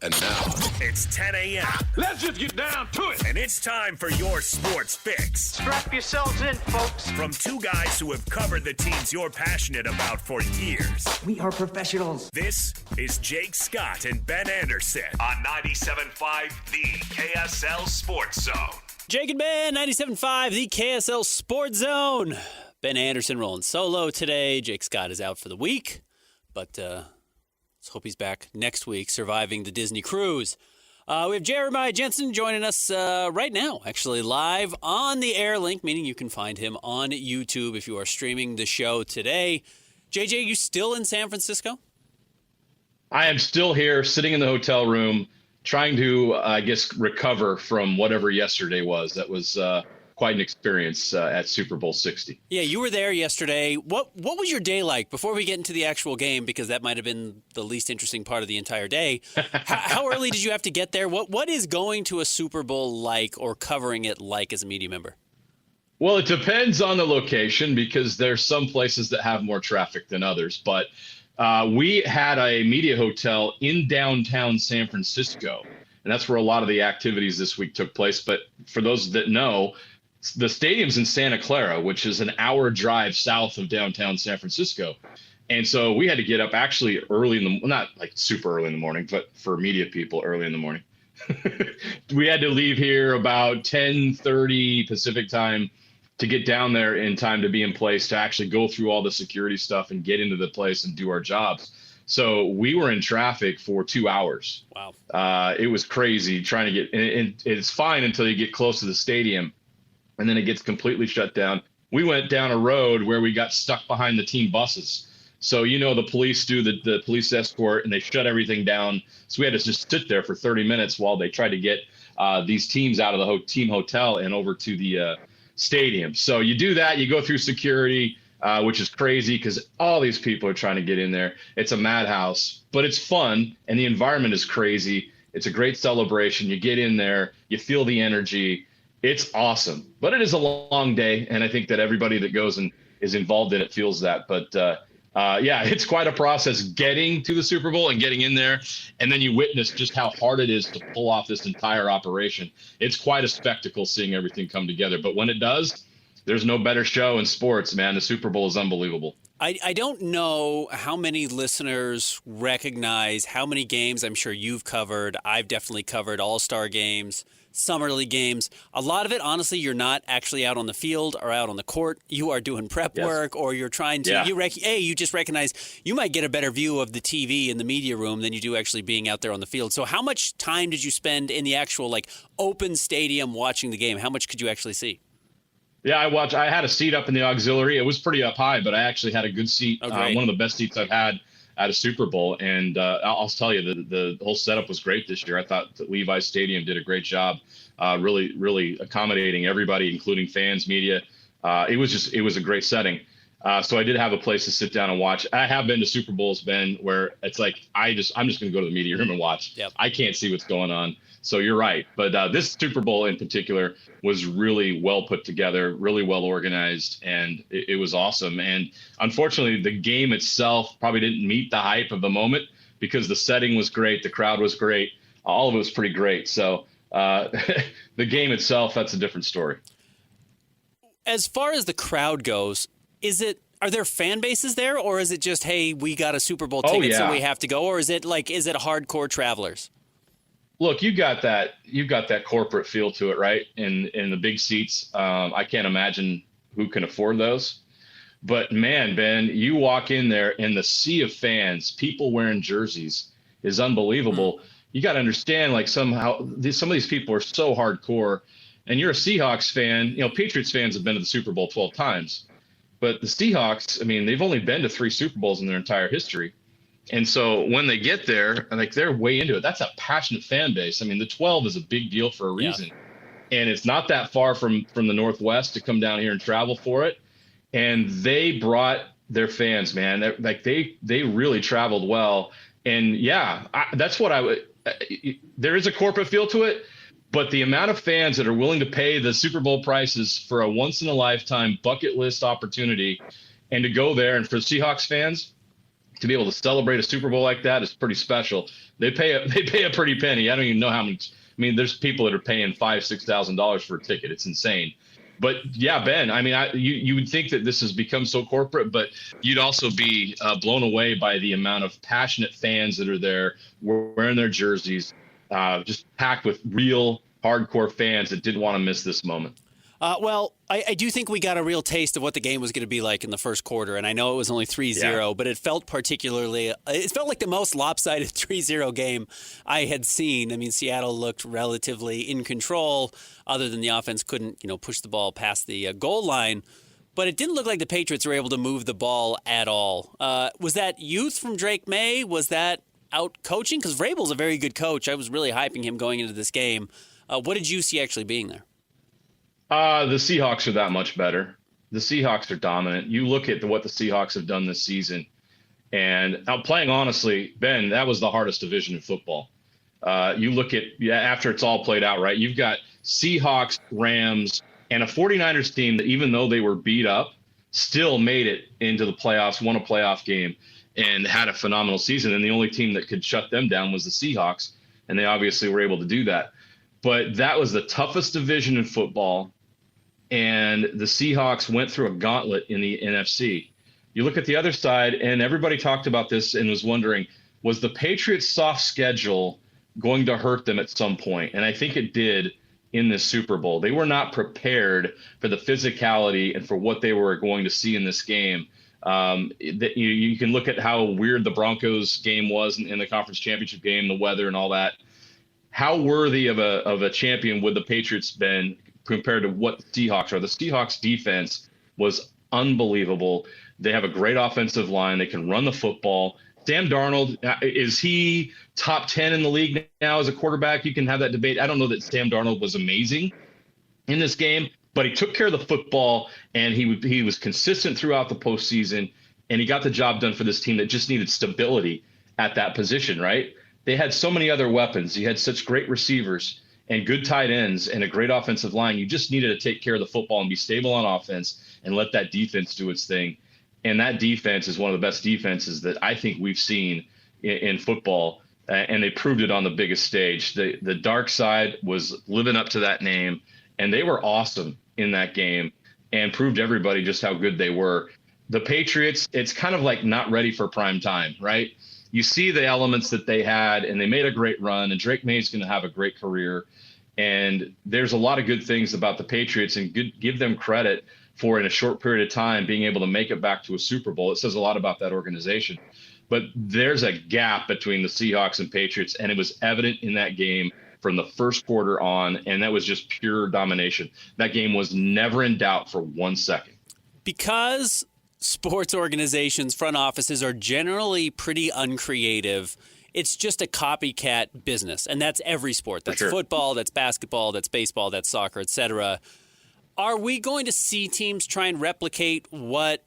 And now, it's 10 a.m. Let's just get down to it. And it's time for your sports fix. Strap yourselves in, folks. From two guys who have covered the teams you're passionate about for years. We are professionals. This is Jake Scott and Ben Anderson on 97.5 The KSL Sports Zone. Jake and Ben, 97.5 The KSL Sports Zone. Ben Anderson rolling solo today. Jake Scott is out for the week, but let's hope he's back next week, surviving the Disney cruise. We have Jeremiah Jensen joining us right now, actually live on the Air Link, meaning you can find him on YouTube if you are streaming the show today. JJ, you still in San Francisco? I am still here, sitting in the hotel room, trying to, recover from whatever yesterday was. That was quite an experience at Super Bowl 60. Yeah, you were there yesterday. What was your day like before we get into the actual game? Because that might have been the least interesting part of the entire day. How early did you have to get there? What is going to a Super Bowl like, or covering it like, as a media member? Well, it depends on the location, because there's some places that have more traffic than others. But we had a media hotel in downtown San Francisco, and that's where a lot of the activities this week took place. But for those that know, the stadium's in Santa Clara, which is an hour drive south of downtown San Francisco. And so we had to get up actually early not like super early in the morning, but for media people, early in the morning. We had to leave here about 10:30 Pacific time to get down there in time to be in place to actually go through all the security stuff and get into the place and do our jobs. So we were in traffic for 2 hours. Wow. It was crazy trying to get, and it's fine until you get close to the stadium, and then it gets completely shut down. We went down a road where we got stuck behind the team buses. So, the police do the police escort, and they shut everything down. So we had to just sit there for 30 minutes while they tried to get these teams out of the team hotel and over to the stadium. So you do that, you go through security, which is crazy because all these people are trying to get in there. It's a madhouse, but it's fun, and the environment is crazy. It's a great celebration. You get in there, you feel the energy. It's awesome, but it is a long day, and I think that everybody that goes and is involved in it feels that. But it's quite a process getting to the Super Bowl and getting in there, and then you witness just how hard it is to pull off this entire operation. It's quite a spectacle seeing everything come together, but when it does, there's no better show in sports, man. The Super Bowl is unbelievable. I don't know how many listeners recognize how many games I'm sure you've covered. I've definitely covered all-star games, summer league games. A lot of it, honestly, you're not actually out on the field or out on the court. You are doing prep work, or you're trying to, you just recognize you might get a better view of the TV in the media room than you do actually being out there on the field. So how much time did you spend in the actual open stadium watching the game? How much could you actually see? Yeah, I had a seat up in the auxiliary. It was pretty up high, but I actually had a good seat. One of the best seats I've had at a Super Bowl. And I'll tell you, the whole setup was great this year. I thought that Levi's Stadium did a great job, really, really accommodating everybody, including fans, media. It was a great setting. So I did have a place to sit down and watch. I have been to Super Bowls, Ben, where it's like I'm just going to go to the media room and watch. Yep. I can't see what's going on. So you're right. But this Super Bowl in particular was really well put together, really well organized, and it was awesome. And unfortunately, the game itself probably didn't meet the hype of the moment because the setting was great, the crowd was great, all of it was pretty great. So the game itself, that's a different story. As far as the crowd goes, are there fan bases there, or is it just, hey, we got a Super Bowl ticket, so we have to go, or is it hardcore travelers? Look, you've got that corporate feel to it, right? In the big seats. I can't imagine who can afford those. But man, Ben, you walk in there and the sea of fans, people wearing jerseys, is unbelievable. You got to understand, somehow some of these people are so hardcore. And you're a Seahawks fan. Patriots fans have been to the Super Bowl 12 times. But the Seahawks, they've only been to 3 Super Bowls in their entire history. And so when they get there, they're way into it. That's a passionate fan base. The 12 is a big deal for a reason. Yeah. And it's not that far from the Northwest to come down here and travel for it. And they brought their fans, man. They really traveled well. And that's what there is a corporate feel to it, but the amount of fans that are willing to pay the Super Bowl prices for a once in a lifetime bucket list opportunity and to go there, and for Seahawks fans, to be able to celebrate a Super Bowl like that is pretty special. They pay a pretty penny. I don't even know how much. I mean, there's people that are paying $5,000-$6,000 for a ticket. It's insane. But yeah, Ben, I mean, you would think that this has become so corporate, but you'd also be blown away by the amount of passionate fans that are there wearing their jerseys, just packed with real hardcore fans that didn't want to miss this moment. Well, I do think we got a real taste of what the game was going to be like in the first quarter, and I know it was only 3-0, but it felt like the most lopsided 3-0 game I had seen. I mean, Seattle looked relatively in control, other than the offense couldn't, push the ball past the goal line, but it didn't look like the Patriots were able to move the ball at all. Was that youth from Drake May? Was that out coaching? Because Vrabel's a very good coach. I was really hyping him going into this game. What did you see actually being there? The Seahawks are that much better. The Seahawks are dominant. You look at what the Seahawks have done this season, and playing honestly, Ben, that was the hardest division in football. You look at after it's all played out, right? You've got Seahawks, Rams, and a 49ers team that, even though they were beat up, still made it into the playoffs, won a playoff game, and had a phenomenal season. And the only team that could shut them down was the Seahawks, and they obviously were able to do that. But that was the toughest division in football. And the Seahawks went through a gauntlet in the NFC. You look at the other side, and everybody talked about this and was wondering, was the Patriots' soft schedule going to hurt them at some point? And I think it did in this Super Bowl. They were not prepared for the physicality and for what they were going to see in this game. You can look at how weird the Broncos game was in the conference championship game, the weather and all that. How worthy of a champion would the Patriots been compared to what the Seahawks are? The Seahawks defense was unbelievable. They have a great offensive line. They can run the football. Sam Darnold, is he top 10 in the league now as a quarterback? You can have that debate. I don't know that Sam Darnold was amazing in this game, but he took care of the football, and he was consistent throughout the postseason, and he got the job done for this team that just needed stability at that position, right? They had so many other weapons. You had such great receivers and good tight ends and a great offensive line. You just needed to take care of the football and be stable on offense and let that defense do its thing. And that defense is one of the best defenses that I think we've seen in football. And they proved it on the biggest stage. The dark side was living up to that name, and they were awesome in that game and proved everybody just how good they were. The Patriots, it's kind of like not ready for prime time, right? You see the elements that they had, and they made a great run, and Drake May's going to have a great career. And there's a lot of good things about the Patriots, and give them credit for, in a short period of time, being able to make it back to a Super Bowl. It says a lot about that organization. But there's a gap between the Seahawks and Patriots, and it was evident in that game from the first quarter on, and that was just pure domination. That game was never in doubt for 1 second. Because sports organizations, front offices are generally pretty uncreative, it's just a copycat business, and that's every sport. That's football, that's basketball, that's baseball, that's soccer, etc. Are we going to see teams try and replicate what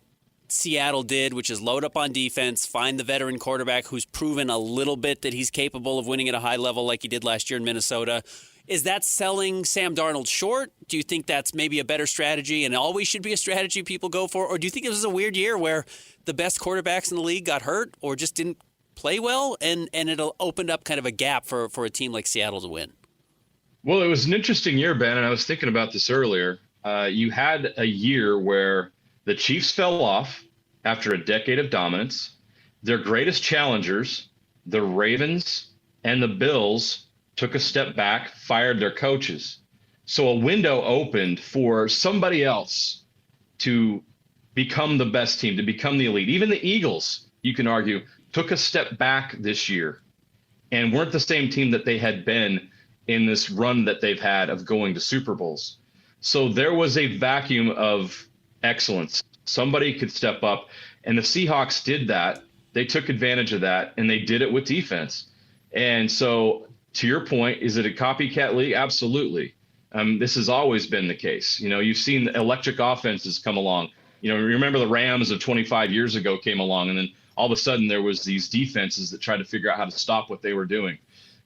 Seattle did, which is load up on defense, find the veteran quarterback who's proven a little bit that he's capable of winning at a high level like he did last year in Minnesota? Is that selling Sam Darnold short? Do you think that's maybe a better strategy and always should be a strategy people go for? Or do you think it was a weird year where the best quarterbacks in the league got hurt or just didn't play well, and it'll open up kind of a gap for a team like Seattle to win? Well, it was an interesting year, Ben, and I was thinking about this earlier. You had a year where the Chiefs fell off after a decade of dominance. Their greatest challengers, the Ravens and the Bills, took a step back, fired their coaches. So a window opened for somebody else to become the best team, to become the elite. Even the Eagles, you can argue, took a step back this year and weren't the same team that they had been in this run that they've had of going to Super Bowls. So there was a vacuum of excellence. Somebody could step up, and the Seahawks did that. They took advantage of that, and they did it with defense. And so, to your point, is it a copycat league? Absolutely. This has always been the case. You know, you've seen electric offenses come along. You know, remember the Rams of 25 years ago came along, and then all of a sudden there was these defenses that tried to figure out how to stop what they were doing.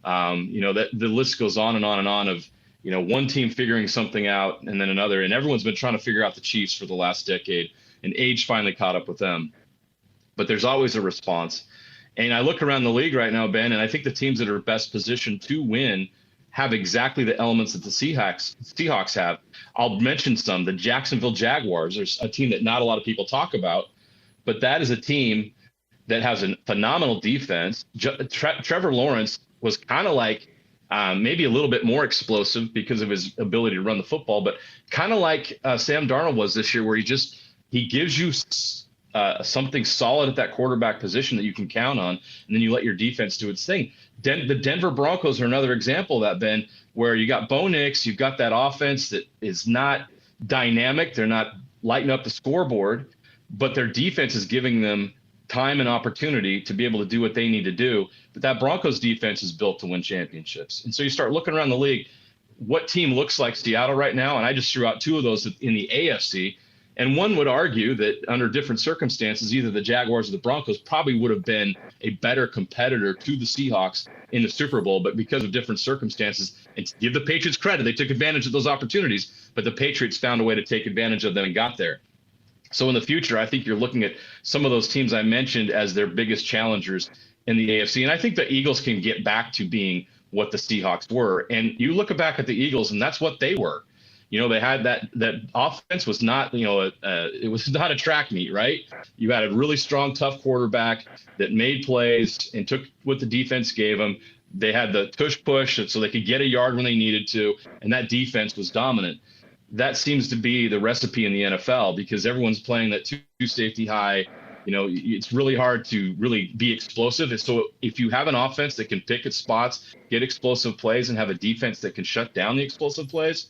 You know, that the list goes on and on and on of, you know, one team figuring something out and then another. And everyone's been trying to figure out the Chiefs for the last decade, and age finally caught up with them. but there's always a response. And I look around the league right now, Ben, and I think the teams that are best positioned to win have exactly the elements that the Seahawks have. I'll mention some. The Jacksonville Jaguars. There's a team that not a lot of people talk about, but that is a team that has a phenomenal defense. Trevor Lawrence was kind of like maybe a little bit more explosive because of his ability to run the football, but kind of like Sam Darnold was this year, where he gives you something solid at that quarterback position that you can count on, and then you let your defense do its thing. The Denver Broncos are another example of that, Ben, where you got Bo Nix, you've got that offense that is not dynamic. They're not lighting up the scoreboard, but their defense is giving them time and opportunity to be able to do what they need to do. But that Broncos defense is built to win championships. And so you start looking around the league, what team looks like Seattle right now? And I just threw out two of those in the AFC. And one would argue that under different circumstances, either the Jaguars or the Broncos probably would have been a better competitor to the Seahawks in the Super Bowl. But because of different circumstances, and to give the Patriots credit, they took advantage of those opportunities, but the Patriots found a way to take advantage of them and got there. So in the future, I think you're looking at some of those teams I mentioned as their biggest challengers in the AFC. And I think the Eagles can get back to being what the Seahawks were. And you look back at the Eagles, and that's what they were. You know, they had that offense was not, it was not a track meet, right? You had a really strong, tough quarterback that made plays and took what the defense gave them. They had the push so they could get a yard when they needed to, and that defense was dominant. That seems to be the recipe in the NFL because everyone's playing that two safety high. You know, it's really hard to really be explosive. And so if you have an offense that can pick its spots, get explosive plays, and have a defense that can shut down the explosive plays,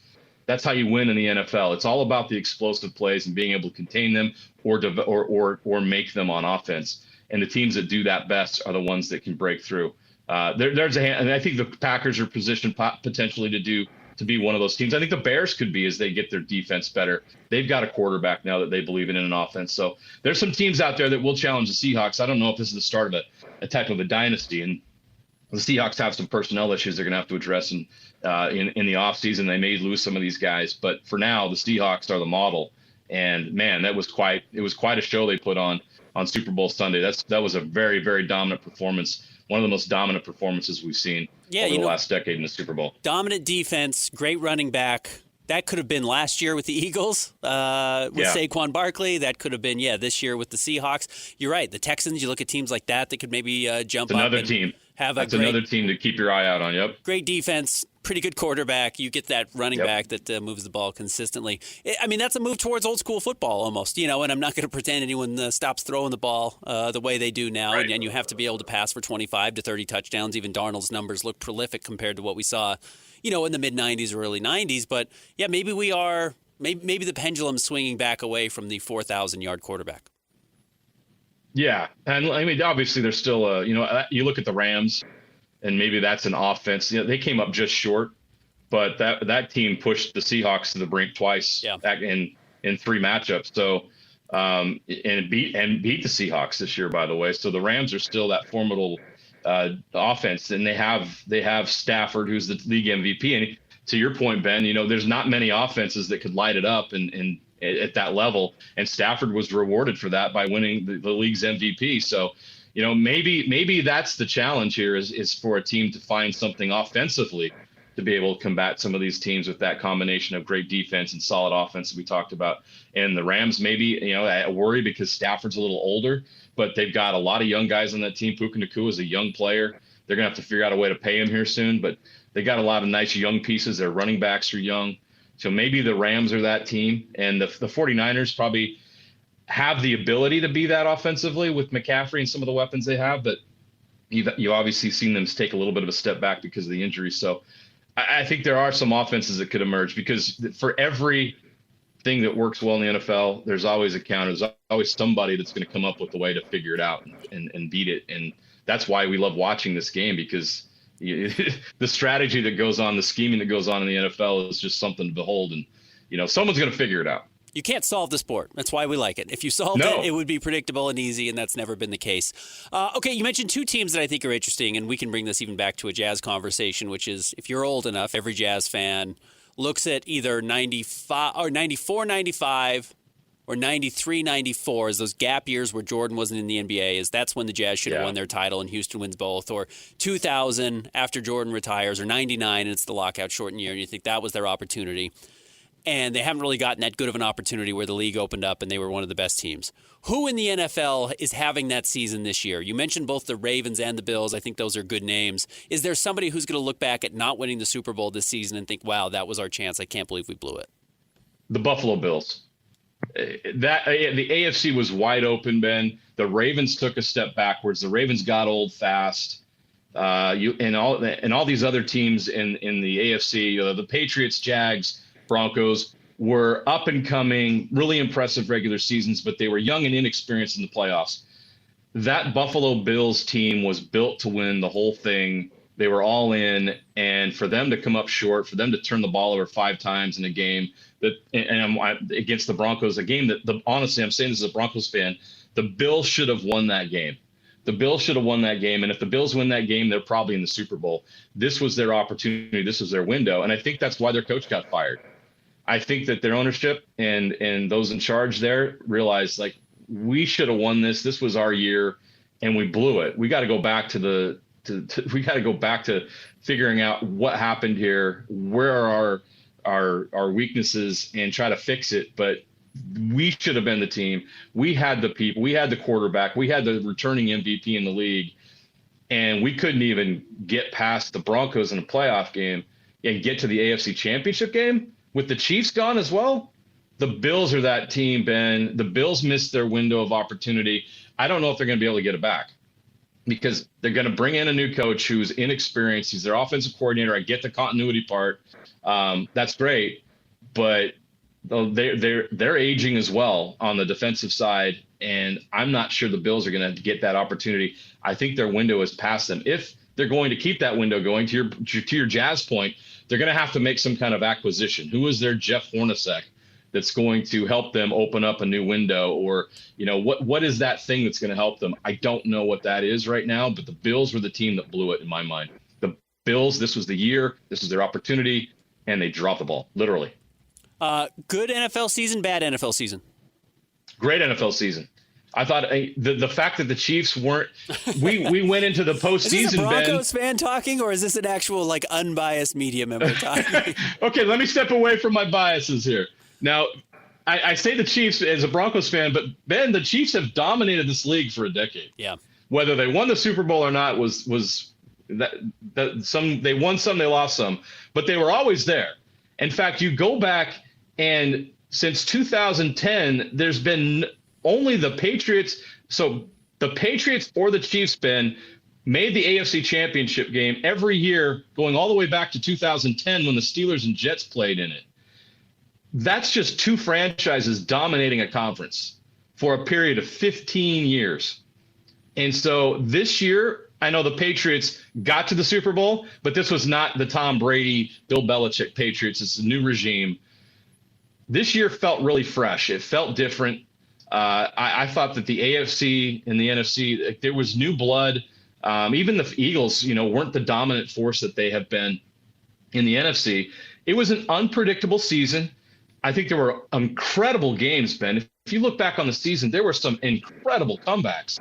that's how you win in the NFL. It's all about the explosive plays and being able to contain them or make them on offense. And the teams that do that best are the ones that can break through. There's and I think the Packers are positioned potentially to be one of those teams. I think the Bears could be as they get their defense better. They've got a quarterback now that they believe in an offense. So there's some teams out there that will challenge the Seahawks. I don't know if this is the start of a type of a dynasty, and the Seahawks have some personnel issues they're going to have to address in the offseason. They may lose some of these guys, but for now, the Seahawks are the model. And man, it was quite a show they put on Super Bowl Sunday. That was a very, very dominant performance. One of the most dominant performances we've seen over the last decade in the Super Bowl. Dominant defense, great running back. That could have been last year with the Eagles with Saquon Barkley. That could have been, this year with the Seahawks. You're right. The Texans, you look at teams like that could maybe jump up. Another team. That's another team to keep your eye out on, yep. Great defense, pretty good quarterback. You get that running back that moves the ball consistently. I mean, that's a move towards old school football almost, and I'm not going to pretend anyone stops throwing the ball the way they do now. Right. And you have to be able to pass for 25 to 30 touchdowns. Even Darnold's numbers look prolific compared to what we saw, in the mid-'90s or early '90s. But, maybe maybe the pendulum's swinging back away from the 4,000-yard quarterback. Yeah, and I mean, obviously, there's still you look at the Rams, and maybe that's an offense. They came up just short, but that team pushed the Seahawks to the brink twice back in 3 matchups. So, and beat the Seahawks this year, by the way. So the Rams are still that formidable offense, and they have Stafford, who's the league MVP. And to your point, Ben, there's not many offenses that could light it up and at that level, and Stafford was rewarded for that by winning the league's MVP. So, maybe that's the challenge here is for a team to find something offensively to be able to combat some of these teams with that combination of great defense and solid offense that we talked about. And the Rams maybe, I worry because Stafford's a little older, but they've got a lot of young guys on that team. Puka Nacua is a young player. They're going to have to figure out a way to pay him here soon, but they got a lot of nice young pieces. Their running backs are young. So maybe the Rams are that team, and the 49ers probably have the ability to be that offensively with McCaffrey and some of the weapons they have, but you've obviously seen them take a little bit of a step back because of the injuries. So I think there are some offenses that could emerge because for every thing that works well in the NFL, there's always a counter. There's always somebody that's going to come up with a way to figure it out and beat it. And that's why we love watching this game, because the strategy that goes on, the scheming that goes on in the NFL is just something to behold. And, someone's going to figure it out. You can't solve the sport. That's why we like it. If you solved it, it would be predictable and easy, and that's never been the case. Okay, you mentioned 2 teams that I think are interesting, and we can bring this even back to a Jazz conversation, which is if you're old enough, every Jazz fan looks at either 94, 95, or 93, 94, as those gap years where Jordan wasn't in the NBA, is that's when the Jazz should have won their title and Houston wins both, or 2000 after Jordan retires, or 99 and it's the lockout shortened year and you think that was their opportunity. And they haven't really gotten that good of an opportunity where the league opened up and they were one of the best teams. Who in the NFL is having that season this year? You mentioned both the Ravens and the Bills. I think those are good names. Is there somebody who's going to look back at not winning the Super Bowl this season and think, wow, that was our chance. I can't believe we blew it? The Buffalo Bills. The AFC was wide open, Ben. The Ravens took a step backwards. The Ravens got old fast. And all these other teams in the AFC, the Patriots, Jags, Broncos were up and coming, really impressive regular seasons, but they were young and inexperienced in the playoffs. That Buffalo Bills team was built to win the whole thing. They were all in, and for them to come up short, for them to turn the ball over 5 times in a game against the Broncos, a game that honestly, I'm saying this as a Broncos fan, the Bills should have won that game. The Bills should have won that game, and if the Bills win that game, they're probably in the Super Bowl. This was their opportunity. This was their window, and I think that's why their coach got fired. I think that their ownership and those in charge there realized, like, we should have won this. This was our year, and we blew it. We got to go back to we got to go back to figuring out what happened here, where are our weaknesses, and try to fix it. But we should have been the team. We had the people. We had the quarterback. We had the returning MVP in the league, and we couldn't even get past the Broncos in a playoff game and get to the AFC Championship game. With the Chiefs gone as well, the Bills are that team, Ben. The Bills missed their window of opportunity. I don't know if they're going to be able to get it back because they're going to bring in a new coach who's inexperienced. He's their offensive coordinator. I get the continuity part. That's great. But they're aging as well on the defensive side, and I'm not sure the Bills are going to get that opportunity. I think their window is past them. If they're going to keep that window going, to your Jazz point, they're going to have to make some kind of acquisition. Who is their Jeff Hornacek that's going to help them open up a new window? Or, what is that thing that's going to help them? I don't know what that is right now, but the Bills were the team that blew it in my mind. The Bills, this was the year, this was their opportunity, and they dropped the ball, literally. Good NFL season, bad NFL season? Great NFL season. I thought the fact that the Chiefs weren't, we went into the postseason. Is this a Broncos fan talking, or is this an actual unbiased media member talking? Okay, let me step away from my biases here. Now, I say the Chiefs as a Broncos fan, but Ben, the Chiefs have dominated this league for a decade. Yeah. Whether they won the Super Bowl or not was that some they won some, they lost some, but they were always there. In fact, you go back and since 2010, there's been only the Patriots. So the Patriots or the Chiefs, Ben, made the AFC Championship game every year, going all the way back to 2010 when the Steelers and Jets played in it. That's just 2 franchises dominating a conference for a period of 15 years. And so this year, I know the Patriots got to the Super Bowl, but this was not the Tom Brady, Bill Belichick Patriots. It's a new regime. This year felt really fresh. It felt different. I thought that the AFC and the NFC, there was new blood. Even the Eagles, weren't the dominant force that they have been in the NFC. It was an unpredictable season. I think there were incredible games, Ben. If you look back on the season, there were some incredible comebacks.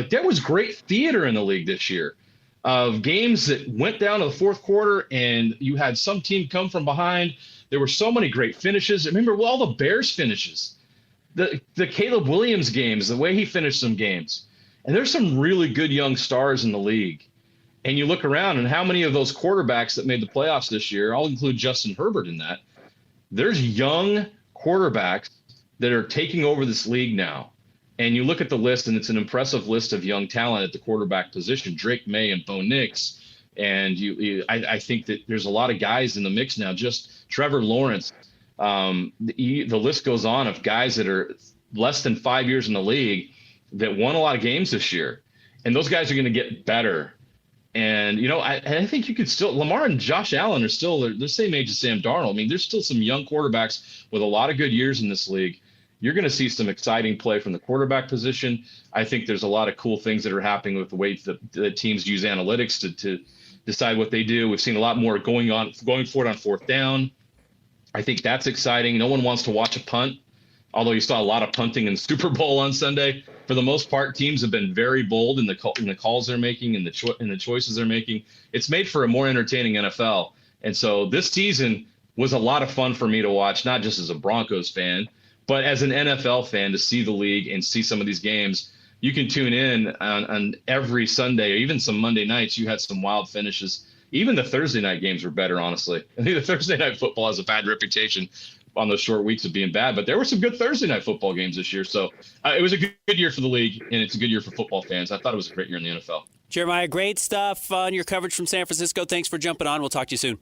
There was great theater in the league this year of games that went down to the fourth quarter and you had some team come from behind. There were so many great finishes. Remember all the Bears finishes, the Caleb Williams games, the way he finished some games. And there's some really good young stars in the league. And you look around and how many of those quarterbacks that made the playoffs this year, I'll include Justin Herbert in that. There's young quarterbacks that are taking over this league now. And you look at the list, and it's an impressive list of young talent at the quarterback position, Drake May and Bo Nix. And I think that there's a lot of guys in the mix now, just Trevor Lawrence. The list goes on of guys that are less than 5 years in the league that won a lot of games this year. And those guys are going to get better. And, I think you could still – Lamar and Josh Allen are still the same age as Sam Darnold. I mean, there's still some young quarterbacks with a lot of good years in this league. You're going to see some exciting play from the quarterback position. I think there's a lot of cool things that are happening with the way that teams use analytics to decide what they do. We've seen a lot more going for it on fourth down. I think that's exciting. No one wants to watch a punt although you saw a lot of punting in the Super Bowl on Sunday. For the most part, teams have been very bold in the calls they're making and the choices they're making. It's made for a more entertaining NFL. And so this season was a lot of fun for me to watch, not just as a Broncos fan, but as an NFL fan, to see the league and see some of these games. You can tune in on every Sunday, or even some Monday nights. You had some wild finishes. Even the Thursday night games were better, honestly. I think the Thursday night football has a bad reputation on those short weeks of being bad, but there were some good Thursday night football games this year. So it was a good year for the league, and it's a good year for football fans. I thought it was a great year in the NFL. Jeremiah, great stuff on your coverage from San Francisco. Thanks for jumping on. We'll talk to you soon.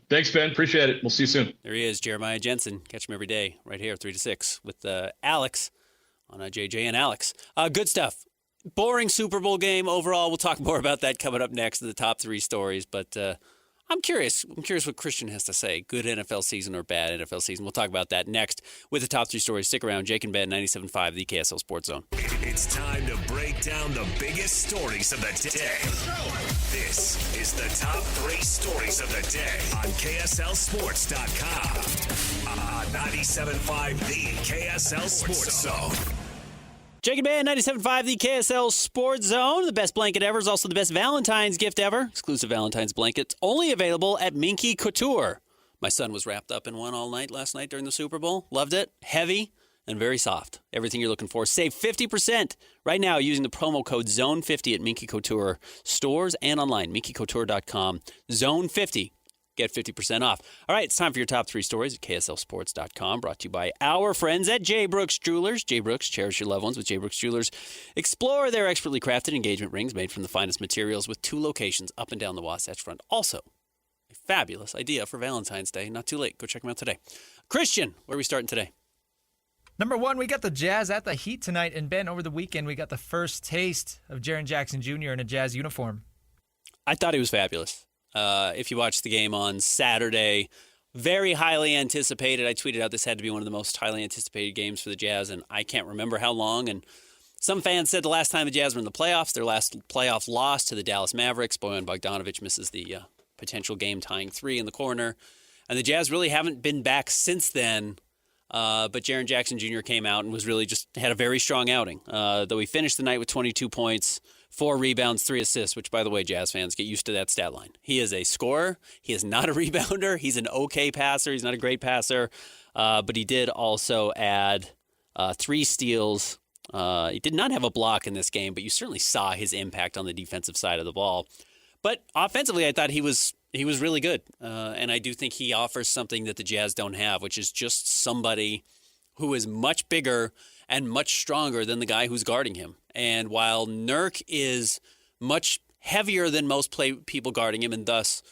Thanks, Ben. Appreciate it. We'll see you soon. There he is, Jeremiah Jensen. Catch him every day right here, 3 to 6, with Alex on JJ and Alex. Good stuff. Boring Super Bowl game overall. We'll talk more about that coming up next in the top 3 stories, but I'm curious. I'm curious what Christian has to say. Good NFL season or bad NFL season? We'll talk about that next with the top 3 stories. Stick around. Jake and Ben, 97.5, the KSL Sports Zone. It's time to break down the biggest stories of the day. This is the top 3 stories of the day on KSLSports.com. On 97.5, the KSL Sports Zone. Jake and Ben, 97.5, the KSL Sports Zone. The best blanket ever is also the best Valentine's gift ever. Exclusive Valentine's blankets only available at Minky Couture. My son was wrapped up in one all night last night during the Super Bowl. Loved it. Heavy and very soft. Everything you're looking for. Save 50% right now using the promo code ZONE50 at Minky Couture stores and online. MinkyCouture.com. ZONE50. Get 50% off. All right, it's time for your top 3 stories at KSLSports.com. Brought to you by our friends at J. Brooks Jewelers. J. Brooks, cherish your loved ones with J. Brooks Jewelers. Explore their expertly crafted engagement rings made from the finest materials with 2 locations up and down the Wasatch Front. Also, a fabulous idea for Valentine's Day. Not too late. Go check them out today. Christian, where are we starting today? Number 1, we got the Jazz at the Heat tonight. And Ben, over the weekend, we got the first taste of Darryn Jackson Jr. in a Jazz uniform. I thought he was fabulous. If you watched the game on Saturday, very highly anticipated. I tweeted out this had to be one of the most highly anticipated games for the Jazz, and I can't remember how long. And some fans said the last time the Jazz were in the playoffs, their last playoff loss to the Dallas Mavericks. Bojan Bogdanovic misses the potential game-tying 3 in the corner. And the Jazz really haven't been back since then. But Darryn Jackson Jr. came out and was really just had a very strong outing. Though he finished the night with 22 points, 4 rebounds, 3 assists, which, by the way, Jazz fans, get used to that stat line. He is a scorer. He is not a rebounder. He's an okay passer. He's not a great passer. But he did also add 3 steals. He did not have a block in this game, but you certainly saw his impact on the defensive side of the ball. But offensively, I thought he was really good. And I do think he offers something that the Jazz don't have, which is just somebody who is much bigger and much stronger than the guy who's guarding him. And while Nurk is much heavier than most people guarding him and thus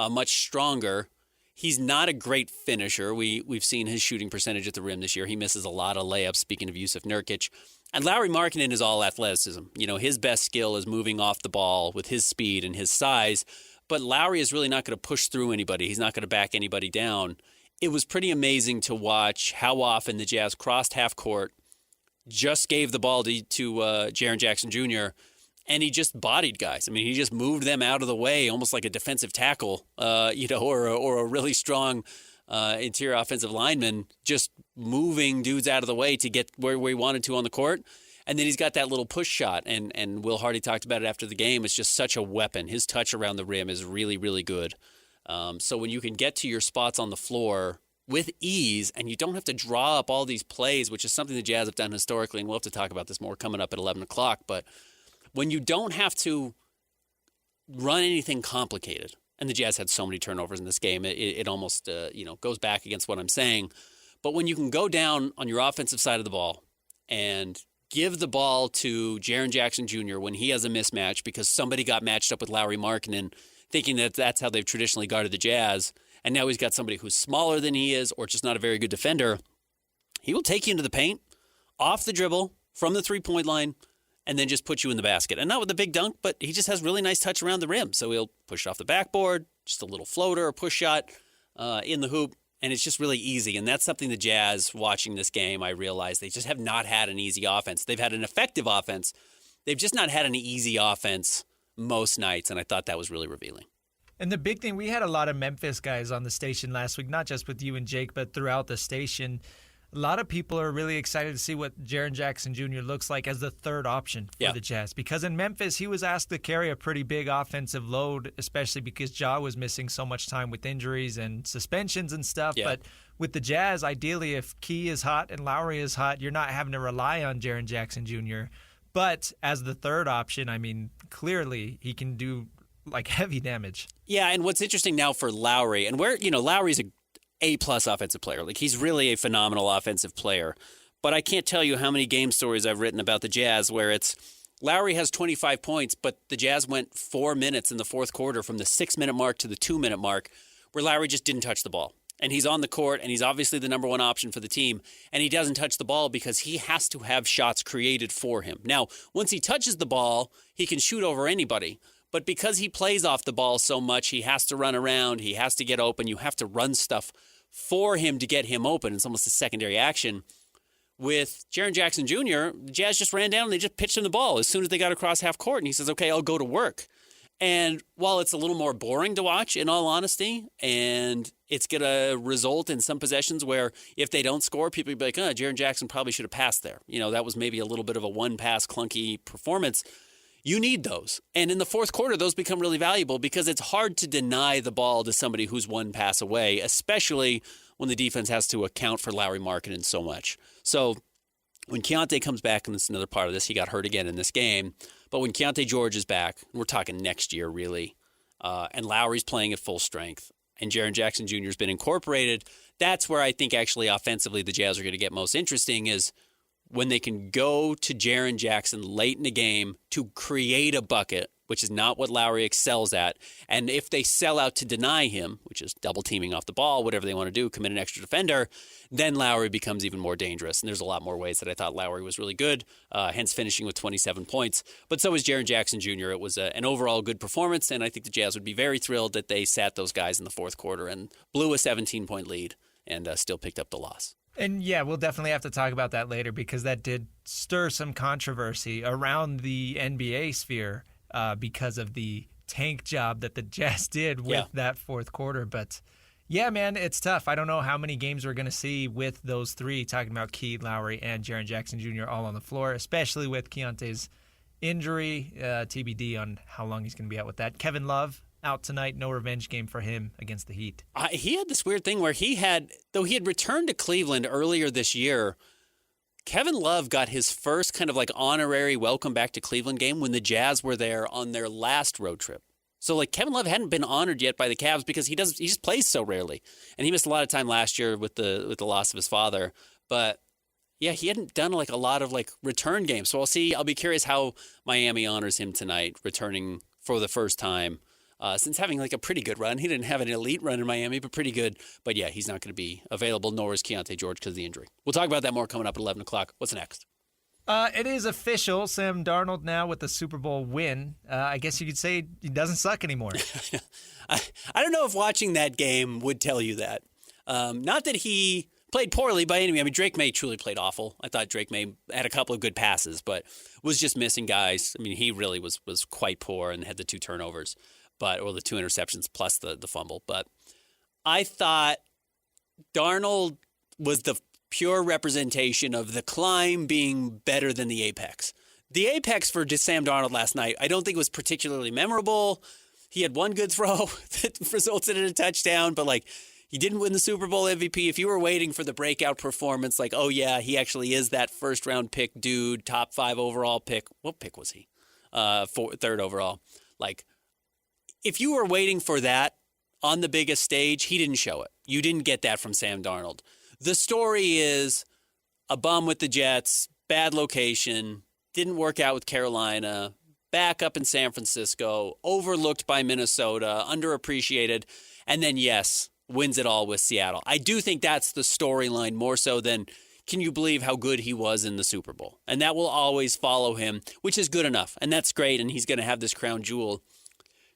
much stronger, he's not a great finisher. We've seen his shooting percentage at the rim this year. He misses a lot of layups, speaking of Yusuf Nurkic. And Lauri Markkanen is all athleticism. You know, his best skill is moving off the ball with his speed and his size. But Lauri is really not going to push through anybody. He's not going to back anybody down. It was pretty amazing to watch how often the Jazz crossed half court, just gave the ball to Darryn Jackson Jr., and he just bodied guys. I mean, he just moved them out of the way, almost like a defensive tackle, or a really strong interior offensive lineman, just moving dudes out of the way to get where he wanted to on the court. And then he's got that little push shot, and Will Hardy talked about it after the game. It's just such a weapon. His touch around the rim is really, really good. So when you can get to your spots on the floor with ease, and you don't have to draw up all these plays, which is something the Jazz have done historically, and we'll have to talk about this more coming up at 11 o'clock, but when you don't have to run anything complicated, and the Jazz had so many turnovers in this game, it almost goes back against what I'm saying. But when you can go down on your offensive side of the ball and give the ball to Darryn Jackson Jr. when he has a mismatch because somebody got matched up with Lauri Markkanen, thinking that that's how they've traditionally guarded the Jazz, and now he's got somebody who's smaller than he is or just not a very good defender, he will take you into the paint, off the dribble, from the three-point line, and then just put you in the basket. And not with a big dunk, but he just has really nice touch around the rim. So he'll push it off the backboard, just a little floater or push shot in the hoop, and it's just really easy. And that's something the Jazz, watching this game, I realized they just have not had an easy offense. They've had an effective offense. They've just not had an easy offense most nights, and I thought that was really revealing. And the big thing, we had a lot of Memphis guys on the station last week, not just with you and Jake, but throughout the station. a lot of people are really excited to see what Jerrion Jackson Jr. looks like as the third option for the Jazz. Because in Memphis, he was asked to carry a pretty big offensive load, especially because Ja was missing so much time with injuries and suspensions and stuff. Yeah. But with the Jazz, ideally, if Key is hot and Lowry is hot, you're not having to rely on Jerrion Jackson Jr. But as the third option, I mean, clearly he can do like heavy damage. Yeah, and what's interesting now for Lowry, and where, Lowry's A-plus offensive player. Like, he's really a phenomenal offensive player. But I can't tell you how many game stories I've written about the Jazz where it's Lowry has 25 points, but the Jazz went 4 minutes in the fourth quarter from the 6-minute mark to the 2-minute mark where Lowry just didn't touch the ball. And he's on the court, and he's obviously the number one option for the team, and he doesn't touch the ball because he has to have shots created for him. Now, once he touches the ball, he can shoot over anybody. But because he plays off the ball so much, he has to run around, he has to get open, you have to run stuff for him to get him open. It's almost a secondary action. With Jerrion Jackson Jr., the Jazz just ran down and they just pitched him the ball as soon as they got across half court. And he says, okay, I'll go to work. And while it's a little more boring to watch, in all honesty, and it's going to result in some possessions where if they don't score, people will be like, Jerrion Jackson probably should have passed there. That was maybe a little bit of a one-pass clunky performance. You need those. And in the fourth quarter, those become really valuable because it's hard to deny the ball to somebody who's one pass away, especially when the defense has to account for Lauri Markkanen so much. So when Keyonte comes back, and it's another part of this, he got hurt again in this game, but when Keyonte George is back, we're talking next year really, and Lowry's playing at full strength, and Jerrion Jackson Jr. has been incorporated, that's where I think actually offensively the Jazz are going to get most interesting is when they can go to Jerrion Jackson late in the game to create a bucket, which is not what Lowry excels at. And if they sell out to deny him, which is double teaming off the ball, whatever they want to do, commit an extra defender, then Lowry becomes even more dangerous. And there's a lot more ways that I thought Lowry was really good, hence finishing with 27 points. But so was Jerrion Jackson Jr. It was an overall good performance, and I think the Jazz would be very thrilled that they sat those guys in the fourth quarter and blew a 17-point lead and still picked up the loss. And yeah, we'll definitely have to talk about that later because that did stir some controversy around the NBA sphere because of the tank job that the Jazz did with that fourth quarter. But yeah, man, it's tough. I don't know how many games we're going to see with those three, talking about Key, Lowry, and Jerrion Jackson Jr. all on the floor, especially with Keontae's injury, TBD on how long he's going to be out with that. Kevin Love, out tonight, no revenge game for him against the Heat. He had this weird thing where though he had returned to Cleveland earlier this year, Kevin Love got his first kind of like honorary welcome back to Cleveland game when the Jazz were there on their last road trip. So like Kevin Love hadn't been honored yet by the Cavs because he just plays so rarely. And he missed a lot of time last year with the loss of his father. But yeah, he hadn't done like a lot of like return games. So I'll be curious how Miami honors him tonight, returning for the first time. Since having like a pretty good run. He didn't have an elite run in Miami, but pretty good. But yeah, he's not going to be available, nor is Keyonte George because of the injury. We'll talk about that more coming up at 11 o'clock. What's next? It is official. Sam Darnold now with the Super Bowl win. I guess you could say he doesn't suck anymore. I don't know if watching that game would tell you that. Not that he played poorly by any means. I mean, Drake May truly played awful. I thought Drake May had a couple of good passes, but was just missing guys. I mean, he really was quite poor and had the 2 turnovers. Or the 2 interceptions plus the fumble. But I thought Darnold was the pure representation of the climb being better than the apex. The apex for Sam Darnold last night, I don't think was particularly memorable. He had one good throw that resulted in a touchdown, but like he didn't win the Super Bowl MVP. If you were waiting for the breakout performance, like, oh yeah, he actually is that first round pick dude, top 5 overall pick. What pick was he? 3rd overall. Like, if you were waiting for that on the biggest stage, he didn't show it. You didn't get that from Sam Darnold. The story is a bum with the Jets, bad location, didn't work out with Carolina, back up in San Francisco, overlooked by Minnesota, underappreciated, and then, yes, wins it all with Seattle. I do think that's the storyline more so than can you believe how good he was in the Super Bowl? And that will always follow him, which is good enough, and that's great, and he's going to have this crown jewel.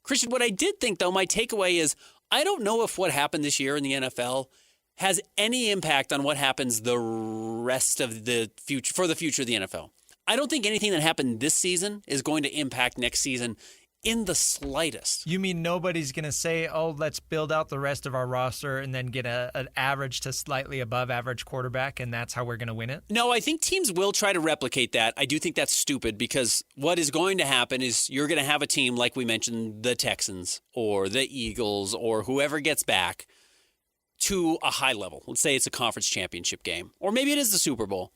Christian, what I did think, though, my takeaway is I don't know if what happened this year in the NFL has any impact on what happens the rest of the future, for the future of the NFL. I don't think anything that happened this season is going to impact next season in the slightest. You mean nobody's going to say, oh, let's build out the rest of our roster and then get an average to slightly above average quarterback, and that's how we're going to win it? No, I think teams will try to replicate that. I do think that's stupid because what is going to happen is you're going to have a team, like we mentioned, the Texans or the Eagles or whoever gets back to a high level. Let's say it's a conference championship game, or maybe it is the Super Bowl.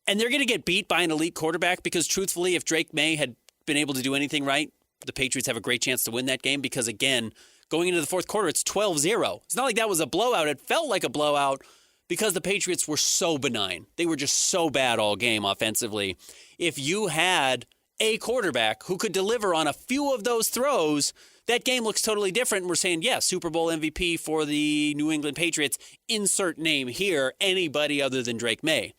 And they're going to get beat by an elite quarterback because, truthfully, if Drake May had been able to do anything right, the Patriots have a great chance to win that game because, again, going into the fourth quarter, it's 12-0. It's not like that was a blowout. It felt like a blowout because the Patriots were so benign. They were just so bad all game offensively. If you had a quarterback who could deliver on a few of those throws, that game looks totally different. And we're saying, yeah, Super Bowl MVP for the New England Patriots, insert name here, anybody other than Drake May.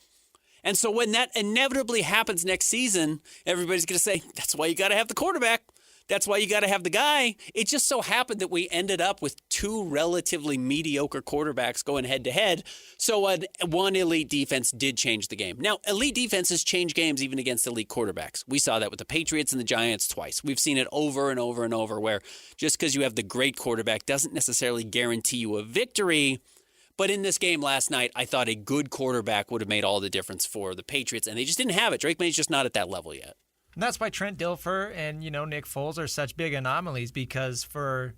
And so when that inevitably happens next season, everybody's going to say, that's why you got to have the quarterback. That's why you got to have the guy. It just so happened that we ended up with two relatively mediocre quarterbacks going head-to-head. So one elite defense did change the game. Now, elite defenses change games even against elite quarterbacks. We saw that with the Patriots and the Giants twice. We've seen it over and over and over where just because you have the great quarterback doesn't necessarily guarantee you a victory. But in this game last night, I thought a good quarterback would have made all the difference for the Patriots, and they just didn't have it. Drake May's just not at that level yet. And that's why Trent Dilfer and, Nick Foles are such big anomalies because for,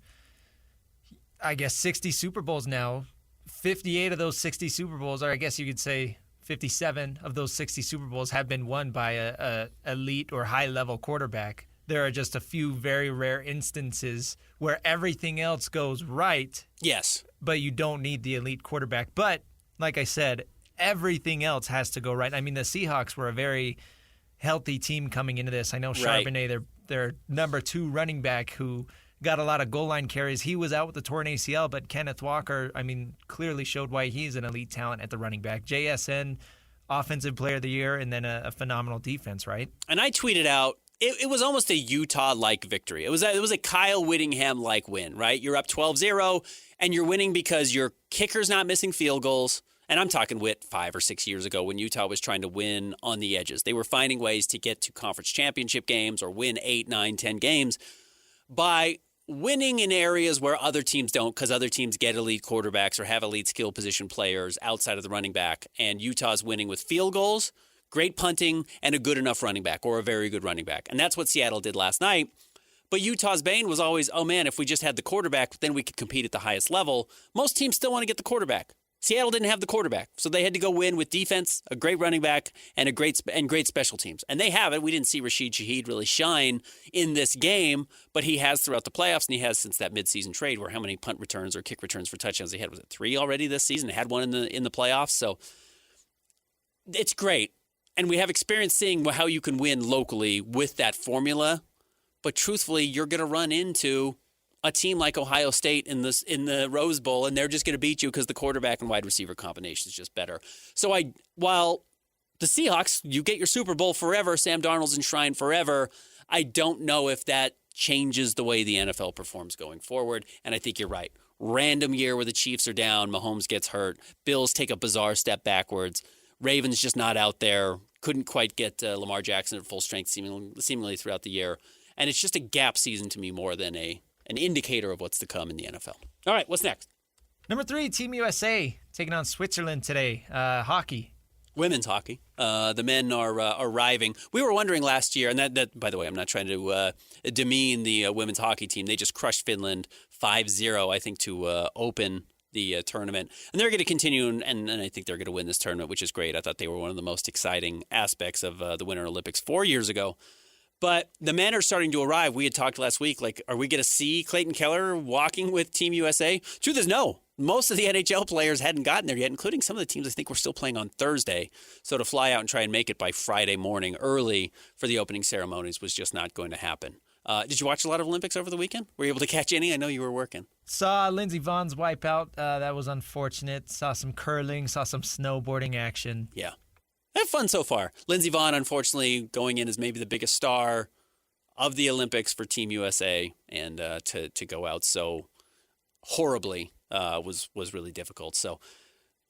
I guess, 60 Super Bowls now, 58 of those 60 Super Bowls, or I guess you could say 57 of those 60 Super Bowls have been won by a elite or high-level quarterback. There are just a few very rare instances where everything else goes right. Yes. But you don't need the elite quarterback. But, like I said, everything else has to go right. I mean, the Seahawks were a very healthy team coming into this. I know Charbonnet, right, their number 2 running back who got a lot of goal line carries. He was out with the torn ACL, but Kenneth Walker, clearly showed why he's an elite talent at the running back. JSN, Offensive Player of the Year, and then a phenomenal defense, right? And I tweeted out, it was almost a Utah-like victory. It was a Kyle Whittingham-like win, right? You're up 12-0, and you're winning because your kicker's not missing field goals. And I'm talking Witt 5 or 6 years ago when Utah was trying to win on the edges. They were finding ways to get to conference championship games or win 8, 9, 10 games by winning in areas where other teams don't because other teams get elite quarterbacks or have elite skill position players outside of the running back. And Utah's winning with field goals, great punting, and a good enough running back or a very good running back. And that's what Seattle did last night. But Utah's bane was always, oh man, if we just had the quarterback, then we could compete at the highest level. Most teams still want to get the quarterback. Seattle didn't have the quarterback, so they had to go win with defense, a great running back, and great special teams. And they have it. We didn't see Rashid Shaheed really shine in this game, but he has throughout the playoffs, and he has since that midseason trade where how many punt returns or kick returns for touchdowns they had? Was it 3 already this season? They had one in the playoffs. So it's great. And we have experience seeing how you can win locally with that formula. But truthfully, you're going to run into a team like Ohio State in the Rose Bowl, and they're just going to beat you because the quarterback and wide receiver combination is just better. So while the Seahawks, you get your Super Bowl forever, Sam Darnold's enshrined forever, I don't know if that changes the way the NFL performs going forward. And I think you're right. Random year where the Chiefs are down, Mahomes gets hurt, Bills take a bizarre step backwards, Ravens just not out there, couldn't quite get Lamar Jackson at full strength seemingly throughout the year. And it's just a gap season to me more than an indicator of what's to come in the NFL. All right, what's next? Number 3, Team USA taking on Switzerland today. Hockey. Women's hockey. The men are arriving. We were wondering last year, and that by the way, I'm not trying to demean the women's hockey team. They just crushed Finland 5-0, I think, to open the tournament. And they're going to continue, and I think they're going to win this tournament, which is great. I thought they were one of the most exciting aspects of the Winter Olympics 4 years ago. But the men are starting to arrive. We had talked last week, are we going to see Clayton Keller walking with Team USA? Truth is no. Most of the NHL players hadn't gotten there yet, including some of the teams I think were still playing on Thursday. So to fly out and try and make it by Friday morning early for the opening ceremonies was just not going to happen. Did you watch a lot of Olympics over the weekend? Were you able to catch any? I know you were working. Saw Lindsey Vohn's wipeout. That was unfortunate. Saw some curling, saw some snowboarding action. Yeah. Had fun so far. Lindsey Vonn, unfortunately, going in as maybe the biggest star of the Olympics for Team USA, and to go out so horribly was really difficult. So,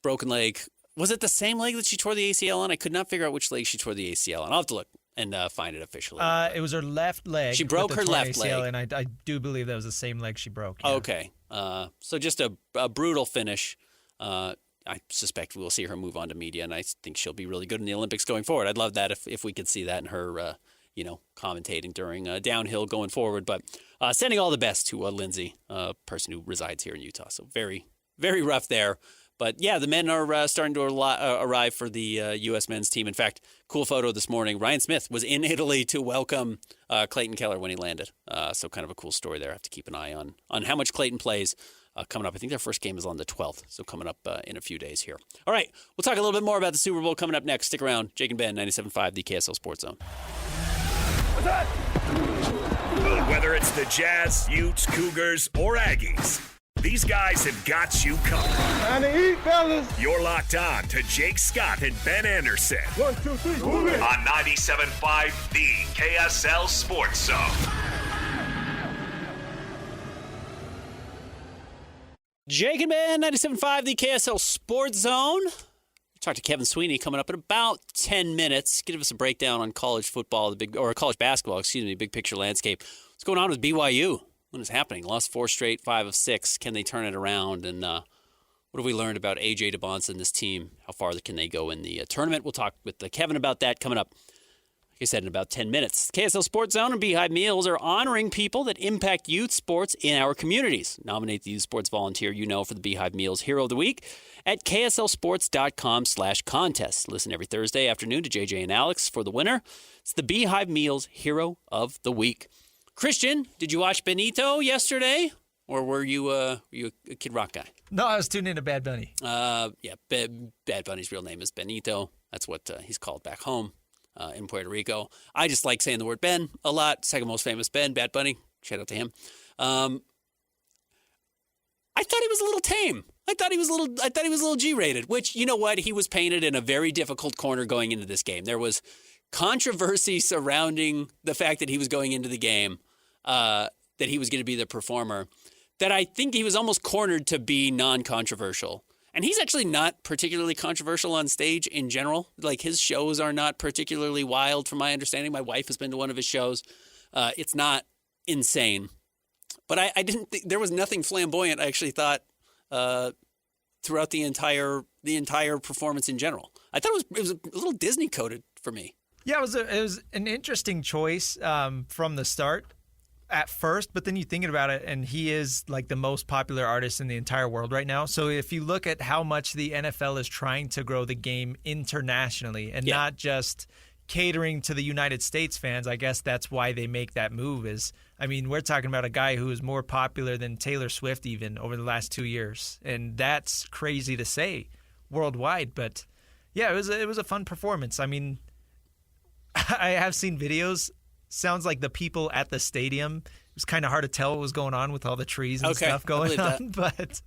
broken leg. Was it the same leg that she tore the ACL on? I could not figure out which leg she tore the ACL on. I'll have to look. and find it officially. It was her left leg. She broke with her the torn left ACL, leg. and I do believe that was the same leg she broke. Yeah. Okay. So just a brutal finish. I suspect we will see her move on to media, and I think she'll be really good in the Olympics going forward. I'd love that if we could see that in her, commentating during downhill going forward. But sending all the best to Lindsay, a person who resides here in Utah. So very, very rough there. But, yeah, the men are starting to arrive for the U.S. men's team. In fact, cool photo this morning. Ryan Smith was in Italy to welcome Clayton Keller when he landed. So kind of a cool story there. I have to keep an eye on how much Clayton plays coming up. I think their first game is on the 12th, so coming up in a few days here. All right, we'll talk a little bit more about the Super Bowl coming up next. Stick around. Jake and Ben, 97.5, the KSL Sports Zone. Whether it's the Jazz, Utes, Cougars, or Aggies, these guys have got you covered. Time to eat, fellas. You're locked on to Jake Scott and Ben Anderson 1, 2, 3, move it. on 97.5, the KSL Sports Zone. Jake and Ben, 97.5, the KSL Sports Zone. Talk to Kevin Sweeney coming up in about 10 minutes. Give us a breakdown on college football, college basketball, big picture landscape. What's going on with BYU? What is happening? Lost 4 straight, 5 of 6. Can they turn it around? And what have we learned about AJ Dybantsa and this team? How far can they go in the tournament? We'll talk with Kevin about that coming up, like I said, in about 10 minutes. KSL Sports Zone and Beehive Meals are honoring people that impact youth sports in our communities. Nominate the youth sports volunteer you know for the Beehive Meals Hero of the Week at kslsports.com/contest. Listen every Thursday afternoon to JJ and Alex for the winner. It's the Beehive Meals Hero of the Week. Christian, did you watch Benito yesterday, or were you a Kid Rock guy? No, I was tuned into Bad Bunny. Bad Bunny's real name is Benito. That's what he's called back home in Puerto Rico. I just like saying the word Ben a lot. Second most famous Ben, Bad Bunny. Shout out to him. I thought he was a little tame. I thought he was a little G-rated, which, you know what? He was painted in a very difficult corner going into this game. There was controversy surrounding the fact that he was going into the game, that he was going to be the performer, that I think he was almost cornered to be non-controversial. And he's actually not particularly controversial on stage in general. Like, his shows are not particularly wild, from my understanding. My wife has been to one of his shows. It's not insane. But I didn't think there was nothing flamboyant, I actually thought, throughout the entire performance in general. I thought it was a little Disney coded for me. Yeah, it was an interesting choice from the start at first, but then you thinking about it, and he is like the most popular artist in the entire world right now. So if you look at how much the NFL is trying to grow the game internationally and not just catering to the United States fans, I guess that's why they make that move. We're talking about a guy who is more popular than Taylor Swift even over the last 2 years, and that's crazy to say worldwide. But yeah, it was a fun performance. I mean, I have seen videos. Sounds like the people at the stadium, it was kind of hard to tell what was going on with all the trees and stuff going on. But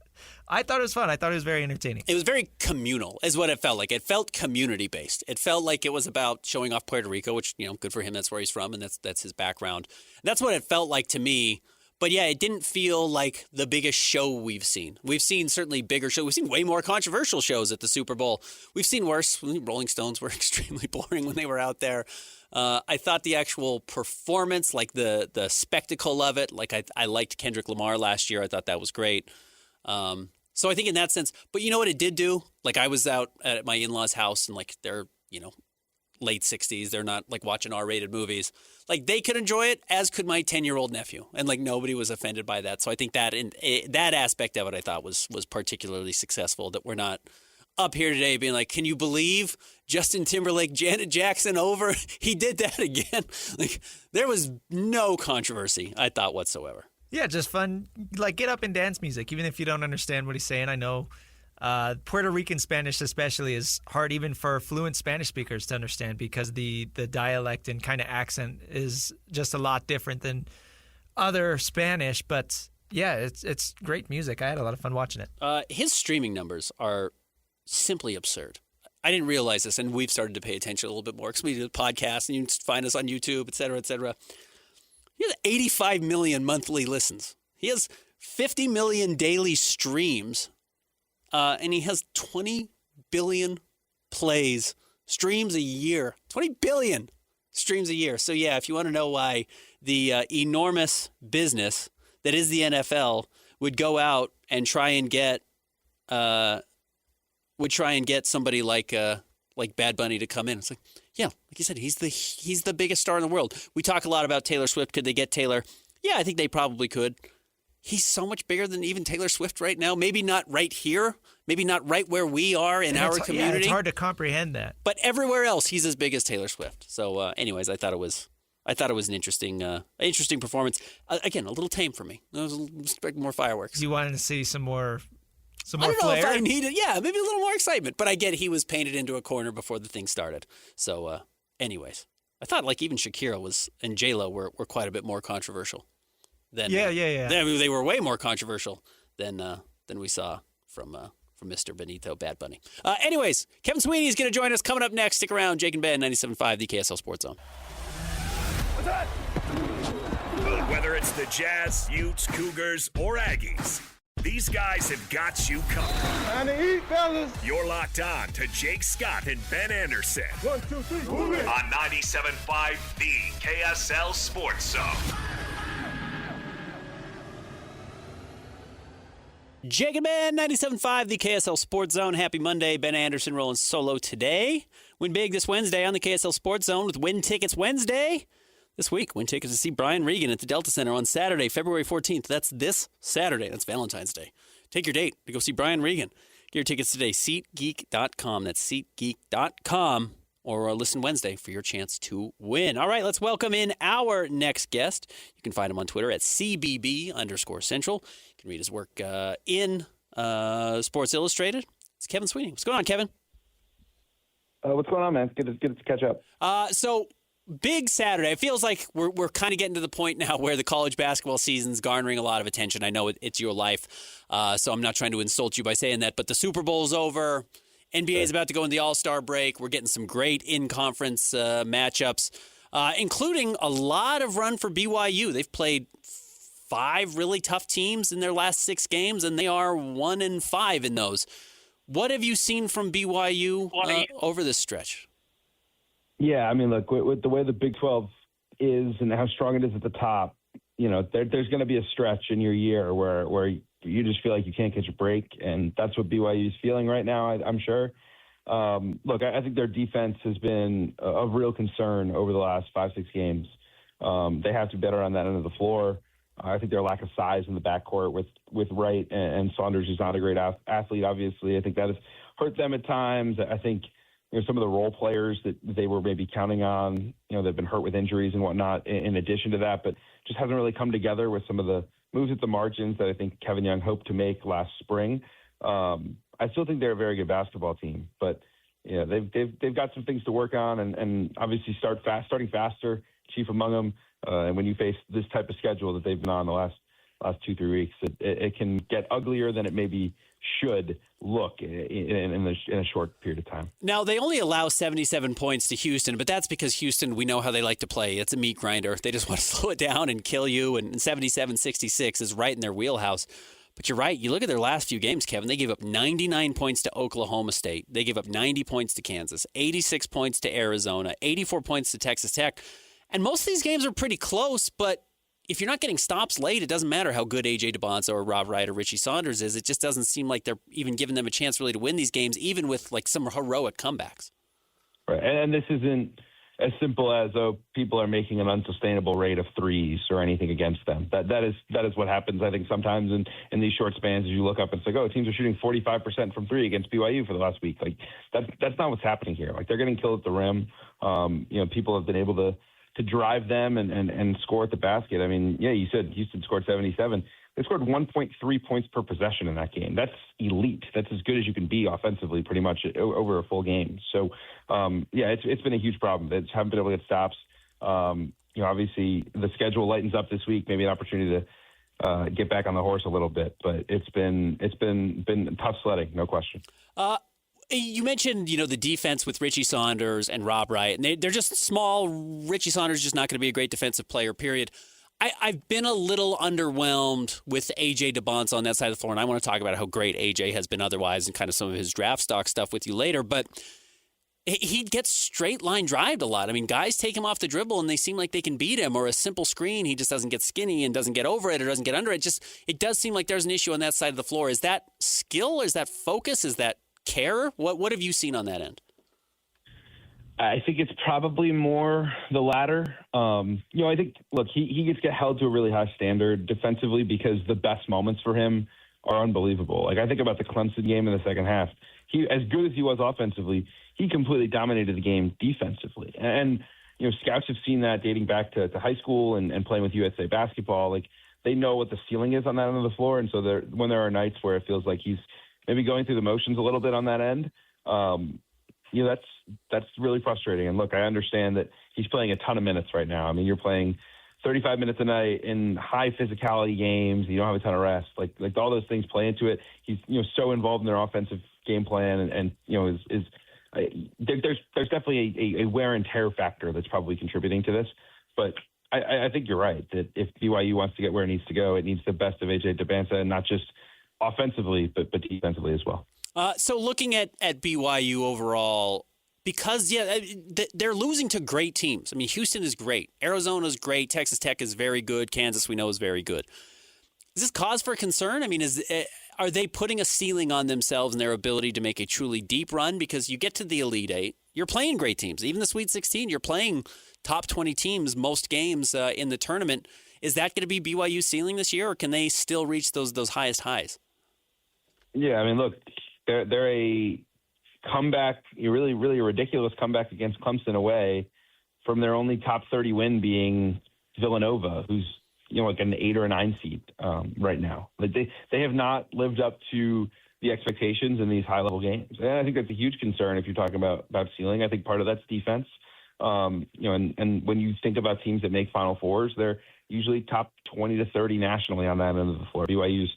I thought it was fun. I thought it was very entertaining. It was very communal is what it felt like. It felt community-based. It felt like it was about showing off Puerto Rico, which, good for him. That's where he's from, and that's his background. That's what it felt like to me. But, yeah, it didn't feel like the biggest show we've seen. We've seen certainly bigger shows. We've seen way more controversial shows at the Super Bowl. We've seen worse. Rolling Stones were extremely boring when they were out there. I thought the actual performance, like the spectacle of it, like I liked Kendrick Lamar last year. I thought that was great. So I think in that sense, but you know what it did do? Like, I was out at my in-laws' house, and like they're, late 60s. They're not like watching R-rated movies. Like, they could enjoy it, as could my 10-year-old nephew. And like nobody was offended by that. So I think that that aspect of it, I thought was particularly successful, that we're not up here today being like, can you believe Justin Timberlake, Janet Jackson over? He did that again. Like, there was no controversy, I thought, whatsoever. Yeah, just fun. Like, get up and dance music, even if you don't understand what he's saying. I know Puerto Rican Spanish especially is hard even for fluent Spanish speakers to understand, because the dialect and kind of accent is just a lot different than other Spanish. But yeah, it's great music. I had a lot of fun watching it. His streaming numbers are simply absurd. I didn't realize this, and we've started to pay attention a little bit more because we do the podcast, and you can find us on YouTube, et cetera, et cetera. He has 85 million monthly listens. He has 50 million daily streams, and he has 20 billion streams a year. 20 billion streams a year. So, yeah, if you want to know why the enormous business that is the NFL would go out and try and get somebody like Bad Bunny to come in. It's like, yeah, like you said, he's the biggest star in the world. We talk a lot about Taylor Swift. Could they get Taylor? Yeah, I think they probably could. He's so much bigger than even Taylor Swift right now. Maybe not right here. Maybe not right where we are in our community. Yeah, it's hard to comprehend that. But everywhere else, he's as big as Taylor Swift. So, anyways, I thought it was an interesting performance. Again, a little tame for me. I was expecting more fireworks. You wanted to see some more I don't know flair? if I needed, maybe a little more excitement. But I get he was painted into a corner before the thing started. So, anyways, I thought like even Shakira and J-Lo were quite a bit more controversial. Yeah. They were way more controversial than we saw from Mr. Benito Bad Bunny. Anyways, Kevin Sweeney is going to join us coming up next. Stick around. Jake and Ben, 97.5, the KSL Sports Zone. Whether it's the Jazz, Utes, Cougars, or Aggies, these guys have got you covered. Time to eat, fellas. You're locked on to Jake Scott and Ben Anderson 1, 2, 3, move it. on 97.5, the KSL Sports Zone. Jake and Ben, 97.5, the KSL Sports Zone. Happy Monday. Ben Anderson rolling solo today. Win big this Wednesday on the KSL Sports Zone with Win Tickets Wednesday. This week, win tickets to see Brian Regan at the Delta Center on Saturday, February 14th. That's this Saturday. That's Valentine's Day. Take your date to go see Brian Regan. Get your tickets today, SeatGeek.com. That's SeatGeek.com. Or listen Wednesday for your chance to win. All right, let's welcome in our next guest. You can find him on Twitter at CBB_Central. You can read his work in Sports Illustrated. It's Kevin Sweeney. What's going on, Kevin? What's going on, man? Good to catch up. So big Saturday. It feels like we're kind of getting to the point now where the college basketball season's garnering a lot of attention. I know it's your life, so I'm not trying to insult you by saying that. But the Super Bowl's over. NBA is about to go in the All-Star break. We're getting some great in-conference matchups, including a lot of run for BYU. They've played 5 really tough teams in their last 6 games, and they are 1-5 in those. What have you seen from BYU over this stretch? Yeah, I mean, look, with the way the Big 12 is and how strong it is at the top, you know, there's going to be a stretch in your year where you just feel like you can't catch a break, and that's what BYU is feeling right now, I'm sure. Look, I think their defense has been of real concern over the last 5-6 games. They have to be better on that end of the floor. I think their lack of size in the backcourt with Wright and Saunders, who's not a great athlete, obviously. I think that has hurt them at times. I think some of the role players that they were maybe counting on, they've been hurt with injuries and whatnot in addition to that, but just hasn't really come together with some of the moves at the margins that I think Kevin Young hoped to make last spring. I still think they're a very good basketball team, but they've got some things to work on, and obviously starting faster, chief among them. And when you face this type of schedule that they've been on the last 2-3 weeks, it can get uglier than it maybe should look in a short period of time. Now, they only allow 77 points to Houston, but that's because Houston, we know how they like to play. It's a meat grinder. They just want to slow it down and kill you, and 77-66 is right in their wheelhouse. But you're right. You look at their last few games, Kevin, they gave up 99 points to Oklahoma State. They gave up 90 points to Kansas, 86 points to Arizona, 84 points to Texas Tech. And most of these games are pretty close, but if you're not getting stops late, it doesn't matter how good AJ Dybantsa or Rob Wright or Richie Saunders is. It just doesn't seem like they're even giving them a chance really to win these games, even with like some heroic comebacks. Right, and this isn't as simple as people are making an unsustainable rate of threes or anything against them. That is what happens, I think, sometimes in these short spans as you look up and say, teams are shooting 45% from three against BYU for the last week. Like that's not what's happening here. Like they're getting killed at the rim. People have been able to drive them and score at the basket. I mean, you said Houston scored 77. They scored 1.3 points per possession in that game. That's elite. That's as good as you can be offensively pretty much over a full game. So, it's been a huge problem. They just haven't been able to get stops. Obviously the schedule lightens up this week, maybe an opportunity to get back on the horse a little bit, but it's been tough sledding, no question. You mentioned, the defense with Richie Saunders and Rob Wright, and they're just small. Richie Saunders is just not going to be a great defensive player, period. I've been a little underwhelmed with AJ Dybantsa on that side of the floor, and I want to talk about how great AJ has been otherwise and kind of some of his draft stock stuff with you later. But he gets straight line drived a lot. I mean, guys take him off the dribble and they seem like they can beat him, or a simple screen, he just doesn't get skinny and doesn't get over it or doesn't get under it. It does seem like there's an issue on that side of the floor. Is that skill? Is that focus? Is that care? What have you seen on that end? I think it's probably more the latter. I think, look, he gets held to a really high standard defensively because the best moments for him are unbelievable. Like, I think about the Clemson game in the second half. He, as good as he was offensively, he completely dominated the game defensively. And scouts have seen that dating back to high school and playing with USA basketball. Like, they know what the ceiling is on that end of the floor. And so when there are nights where it feels like he's maybe going through the motions a little bit on that end, that's really frustrating. And look, I understand that he's playing a ton of minutes right now. I mean, you're playing 35 minutes a night in high physicality games. You don't have a ton of rest. Like all those things play into it. He's so involved in their offensive game plan, and there's definitely a wear and tear factor that's probably contributing to this. But I think you're right that if BYU wants to get where it needs to go, it needs the best of AJ Dybantsa, and not just offensively, but defensively as well. So looking at BYU overall, because, they're losing to great teams. I mean, Houston is great. Arizona's great. Texas Tech is very good. Kansas, we know, is very good. Is this cause for concern? I mean, are they putting a ceiling on themselves and their ability to make a truly deep run? Because you get to the Elite Eight, you're playing great teams. Even the Sweet 16, you're playing top 20 teams most games in the tournament. Is that going to be BYU's ceiling this year, or can they still reach those highest highs? Yeah, I mean, look, they're a comeback, really, really a ridiculous comeback against Clemson away from their only top 30 win being Villanova, who's like an 8 or a 9 seed right now. Like they have not lived up to the expectations in these high level games, and I think that's a huge concern if you're talking about ceiling. I think part of that's defense. And when you think about teams that make Final Fours, they're usually top 20 to 30 nationally on that end of the floor. BYU's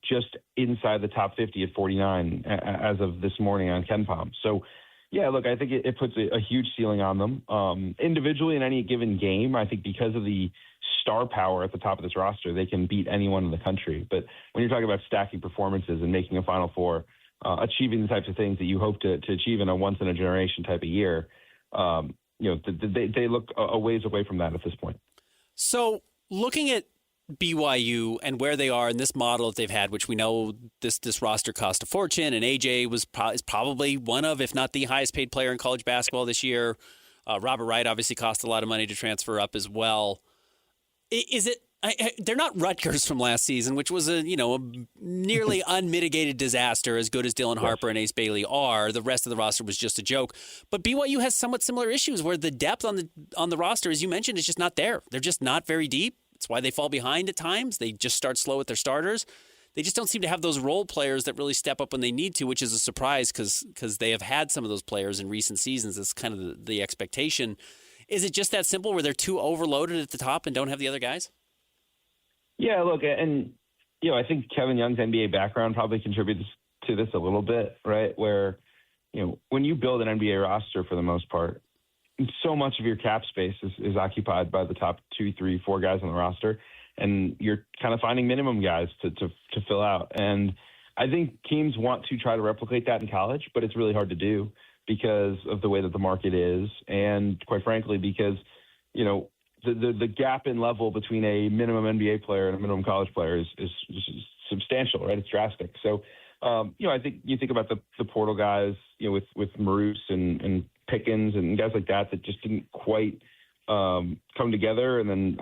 just inside the top 50 at 49 as of this morning on KenPom. So, yeah, look, I think it puts a huge ceiling on them. Individually in any given game, I think because of the star power at the top of this roster, they can beat anyone in the country. But when you're talking about stacking performances and making a Final Four, achieving the types of things that you hope to achieve in a once-in-a-generation type of year, they look a ways away from that at this point. So looking at BYU and where they are in this model that they've had, which we know this roster cost a fortune, and AJ is probably one of, if not the highest paid player in college basketball this year. Robert Wright obviously cost a lot of money to transfer up as well. Is it? They're not Rutgers from last season, which was a nearly unmitigated disaster. As good as Dylan Harper and Ace Bailey are, the rest of the roster was just a joke. But BYU has somewhat similar issues where the depth on the roster, as you mentioned, is just not there. They're just not very deep. It's why they fall behind at times. They just start slow with their starters. They just don't seem to have those role players that really step up when they need to, which is a surprise because they have had some of those players in recent seasons. It's kind of the expectation. Is it just that simple where they're too overloaded at the top and don't have the other guys? Yeah, look, and I think Kevin Young's NBA background probably contributes to this a little bit, right? Where, when you build an NBA roster for the most part, so much of your cap space is occupied by the top 2, 3, 4 guys on the roster, and you're kind of finding minimum guys to fill out. And I think teams want to try to replicate that in college, but it's really hard to do because of the way that the market is, and quite frankly, because the gap in level between a minimum NBA player and a minimum college player is substantial, right? It's drastic. So, I think you think about the portal guys, with Maroos and Pickens and guys like that just didn't quite come together. And then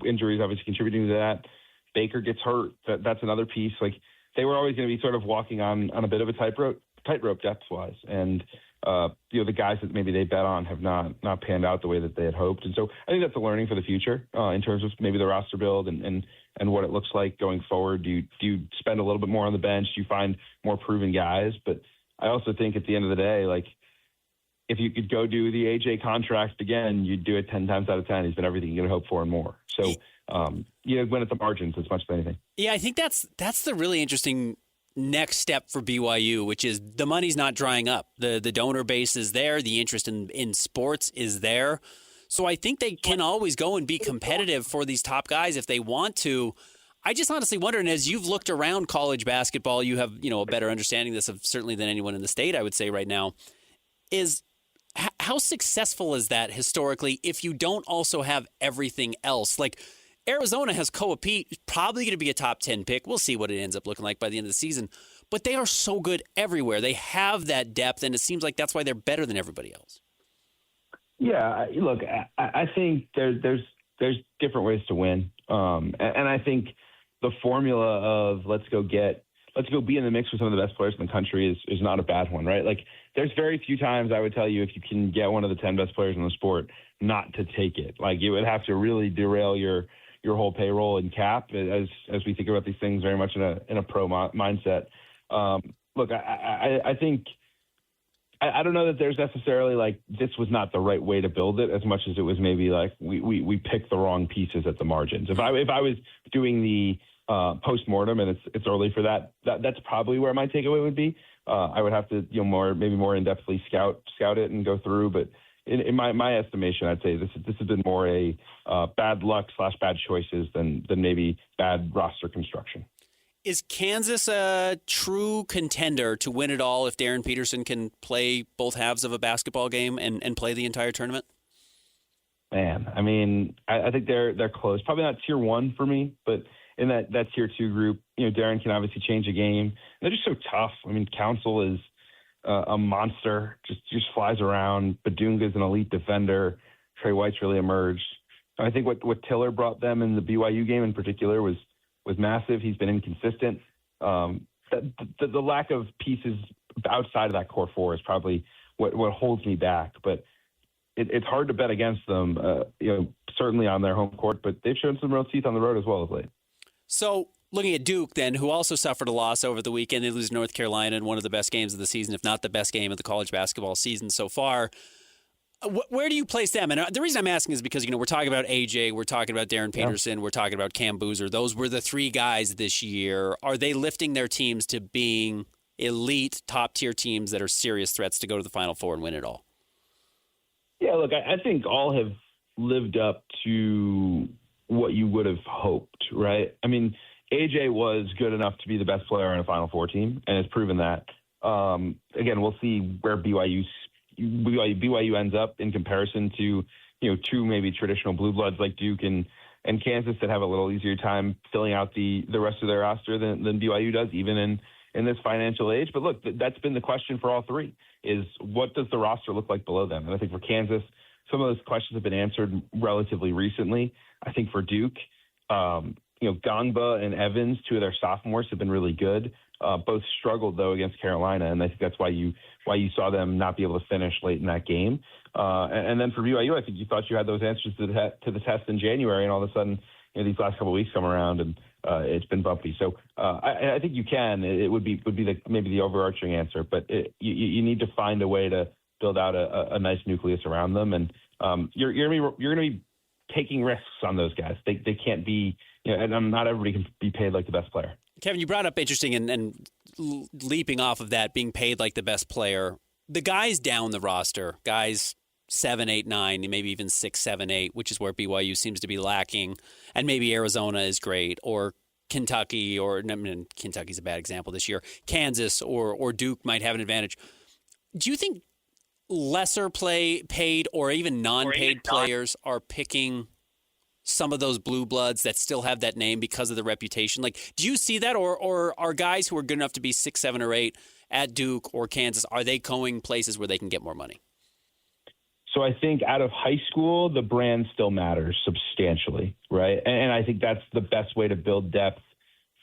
injuries obviously contributing to that. Baker gets hurt. That's another piece. Like, they were always going to be sort of walking on a bit of a tightrope depth-wise. And, the guys that maybe they bet on have not panned out the way that they had hoped. And so I think that's a learning for the future in terms of maybe the roster build and what it looks like going forward. Do you spend a little bit more on the bench? Do you find more proven guys? But I also think at the end of the day, like, if you could go do the AJ contract again, you'd do it 10 times out of 10. He's been everything you could hope for and more. So, win at the margins as much as anything. Yeah, I think that's the really interesting next step for BYU, which is the money's not drying up. The donor base is there. The interest in sports is there. So I think they can always go and be competitive for these top guys if they want to. I just honestly wonder, and as you've looked around college basketball, you have a better understanding of this certainly than anyone in the state, I would say right now. is how successful is that historically if you don't also have everything else? Like Arizona has Colle, probably going to be a top 10 pick. We'll see what it ends up looking like by the end of the season. But they are so good everywhere. They have that depth, and it seems like that's why they're better than everybody else. Yeah, look, I think there's different ways to win, and I think the formula of let's go be in the mix with some of the best players in the country is not a bad one, right? Like, there's very few times I would tell you if you can get one of the 10 best players in the sport not to take it. Like, it would have to really derail your whole payroll and cap as we think about these things very much in a pro mindset. Look, I think I don't know that there's necessarily like this was not the right way to build it as much as it was maybe like we picked the wrong pieces at the margins. If I was doing the post-mortem and it's early for that's probably where my takeaway would be. I would have to more in-depthly scout it and go through, but in my estimation, I'd say this has been more a bad luck / bad choices than maybe bad roster construction. Is Kansas a true contender to win it all if Darryn Peterson can play both halves of a basketball game and play the entire tournament? Man, I mean, I think they're close. Probably not tier 1 for me, but in that tier 2 group, Darryn can obviously change a game. They're just so tough. I mean, Council is a monster, just flies around. Badunga's an elite defender. Trey White's really emerged. I think what Tiller brought them in the BYU game in particular was massive. He's been inconsistent. The lack of pieces outside of that core 4 is probably what holds me back. But it's hard to bet against them, certainly on their home court. But they've shown some real teeth on the road as well of late. So looking at Duke then, who also suffered a loss over the weekend. They lose to North Carolina in one of the best games of the season, if not the best game of the college basketball season so far. Where do you place them? And the reason I'm asking is because, we're talking about AJ, we're talking about Darryn Peterson, We're talking about Cam Boozer. Those were the 3 guys this year. Are they lifting their teams to being elite, top-tier teams that are serious threats to go to the Final Four and win it all? Yeah, look, I think all have lived up to what you would have hoped, right? I mean, AJ was good enough to be the best player on a Final Four team, and has proven that. Again, we'll see where BYU ends up in comparison to, 2 maybe traditional blue bloods like Duke and Kansas that have a little easier time filling out the rest of their roster than BYU does, even in this financial age. But look, that's been the question for all 3 is what does the roster look like below them? And I think for Kansas, some of those questions have been answered relatively recently. I think for Duke, Gangba and Evans, 2 of their sophomores, have been really good. Both struggled though against Carolina, and I think that's why you saw them not be able to finish late in that game. And then for BYU, I think you thought you had those answers to the test in January, and all of a sudden, these last couple of weeks come around and it's been bumpy. So I think you can. It would be maybe the overarching answer, but you need to find a way to build out a nice nucleus around them, and you're going to be taking risks on those guys. They can't be, and not everybody can be paid like the best player. Kevin, you brought up interesting and leaping off of that, being paid like the best player. The guys down the roster, guys 7, 8, 9, maybe even 6, 7, 8, which is where BYU seems to be lacking, and maybe Arizona is great, or Kentucky, or Kentucky's a bad example this year. Kansas or Duke might have an advantage. Do you think lesser paid or even non-paid players are picking some of those blue bloods that still have that name because of the reputation? Like, do you see that, or are guys who are good enough to be 6, 7, or 8 at Duke or Kansas, are they going places where they can get more money? So I think out of high school, the brand still matters substantially, right? And I think that's the best way to build depth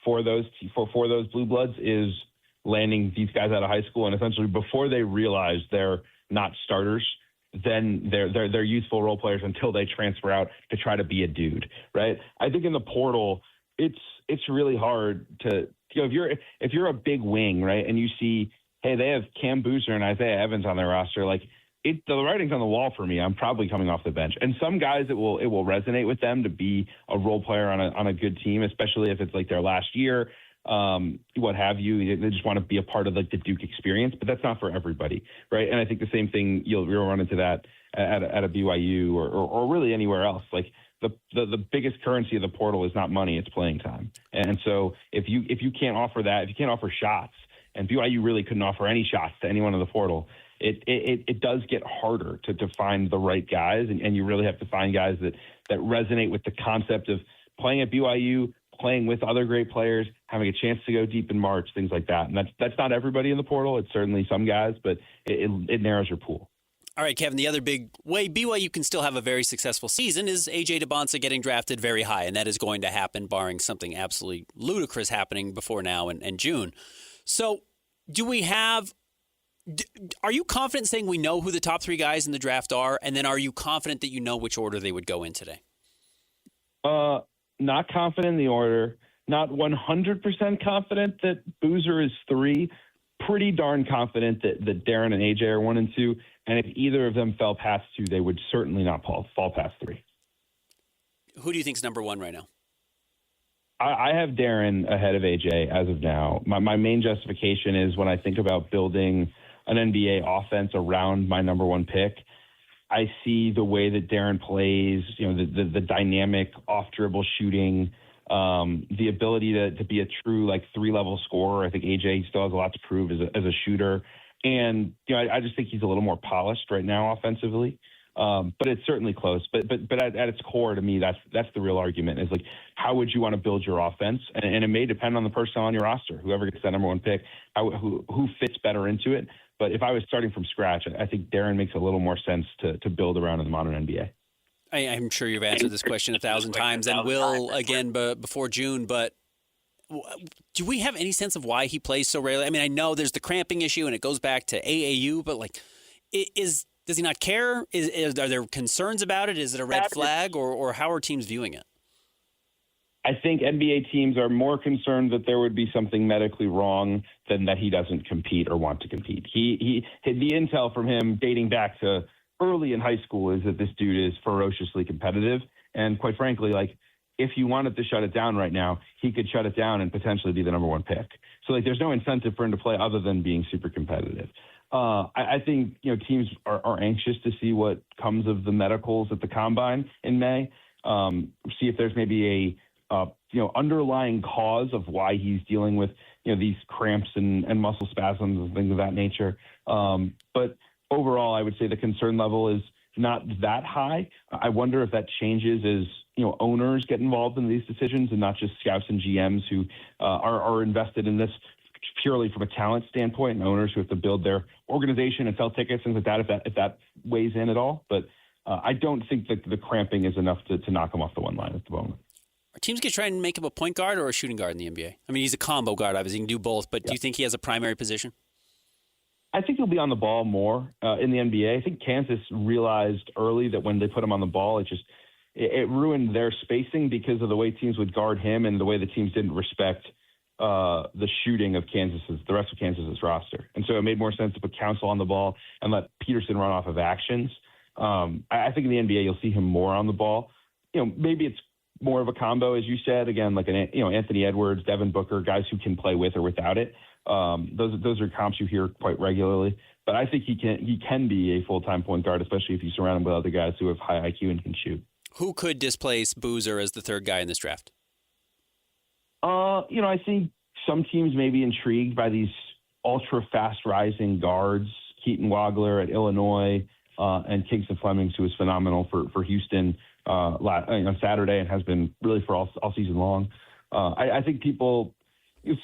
for those blue bloods is landing these guys out of high school, and essentially before they realize they're not starters, then they're youthful role players until they transfer out to try to be a dude, right? I think in the portal, it's really hard to, if you're a big wing, right, and you see, hey, they have Cam Boozer and Isaiah Evans on their roster, like the writing's on the wall for me. I'm probably coming off the bench, and some guys it will resonate with them to be a role player on a good team, especially if it's like their last year. What have you. They just want to be a part of like the Duke experience, but that's not for everybody, right? And I think the same thing, you'll run into that at a BYU or really anywhere else. Like the biggest currency of the portal is not money, it's playing time. And so if you can't offer that, if you can't offer shots, and BYU really couldn't offer any shots to anyone in the portal, it does get harder to find the right guys, and you really have to find guys that resonate with the concept of playing at BYU, playing with other great players, having a chance to go deep in March, things like that. And that's not everybody in the portal. It's certainly some guys, but it narrows your pool. All right, Kevin, the other big way BYU can still have a very successful season is AJ Dybantsa getting drafted very high, and that is going to happen barring something absolutely ludicrous happening before now and June. So are you confident saying we know who the top 3 guys in the draft are, and then are you confident that you know which order they would go in today? Not confident in the order, not 100% confident that Boozer is 3, pretty darn confident that Darryn and AJ are 1 and 2, and if either of them fell past 2, they would certainly not fall past 3. Who do you think is number 1 right now? I have Darryn ahead of AJ as of now. My main justification is when I think about building an NBA offense around my number 1 pick, I see the way that Darryn plays, the dynamic off-dribble shooting, the ability to be a true 3-level scorer. I think AJ still has a lot to prove as a shooter. And, I just think he's a little more polished right now offensively. But it's certainly close. But at its core, to me, that's the real argument is how would you want to build your offense? And it may depend on the person on your roster, whoever gets that number 1 pick, who fits better into it. But if I was starting from scratch, I think Darryn makes a little more sense to build around in the modern NBA. I'm sure you've answered this question 1,000 times and will again before June, but do we have any sense of why he plays so rarely? I mean, I know there's the cramping issue and it goes back to AAU, but does he not care? Are there concerns about it? Is it a red flag or how are teams viewing it? I think NBA teams are more concerned that there would be something medically wrong than that he doesn't compete or want to compete. The intel from him dating back to early in high school is that this dude is ferociously competitive. And quite frankly, if you wanted to shut it down right now, he could shut it down and potentially be the number 1 pick. So there's no incentive for him to play other than being super competitive. I think, teams are anxious to see what comes of the medicals at the combine in May. See if there's maybe a underlying cause of why he's dealing with, these cramps and muscle spasms and things of that nature. But overall, I would say the concern level is not that high. I wonder if that changes as, owners get involved in these decisions and not just scouts and GMs who are invested in this purely from a talent standpoint, and owners who have to build their organization and sell tickets, things like that, if that weighs in at all. But I don't think that the cramping is enough to knock him off the 1 line at the moment. Are teams going to try and make him a point guard or a shooting guard in the NBA? I mean, he's a combo guard, obviously. He can do both, but do you think he has a primary position? I think he'll be on the ball more in the NBA. I think Kansas realized early that when they put him on the ball, it ruined their spacing because of the way teams would guard him and the way the teams didn't respect the shooting of the rest of Kansas's roster. And so it made more sense to put Council on the ball and let Peterson run off of actions. I think in the NBA, you'll see him more on the ball. Maybe it's more of a combo, as you said, again, like Anthony Edwards, Devin Booker, guys who can play with or without it. Those are comps you hear quite regularly. But I think he can be a full-time point guard, especially if you surround him with other guys who have high IQ and can shoot. Who could displace Boozer as the 3rd guy in this draft? I think some teams may be intrigued by these ultra-fast rising guards, Keaton Wagler at Illinois and Kingston Flemings, who is phenomenal for Houston on Saturday and has been really for all season long. I think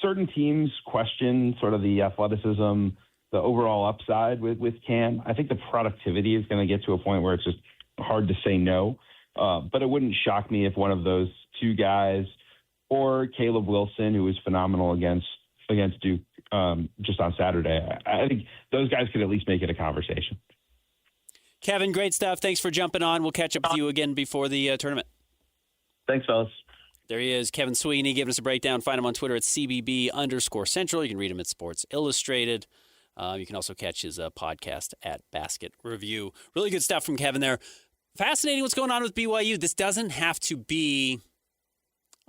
certain teams question sort of the athleticism, the overall upside with Cam. I think the productivity is going to get to a point where it's just hard to say no. But it wouldn't shock me if one of those 2 guys or Caleb Wilson, who was phenomenal against Duke just on Saturday. I think those guys could at least make it a conversation. Kevin, great stuff. Thanks for jumping on. We'll catch up with you again before the tournament. Thanks, fellas. There he is, Kevin Sweeney, giving us a breakdown. Find him on Twitter at CBB_Central. You can read him at Sports Illustrated. You can also catch his podcast at Basket Review. Really good stuff from Kevin there. Fascinating what's going on with BYU. This doesn't have to be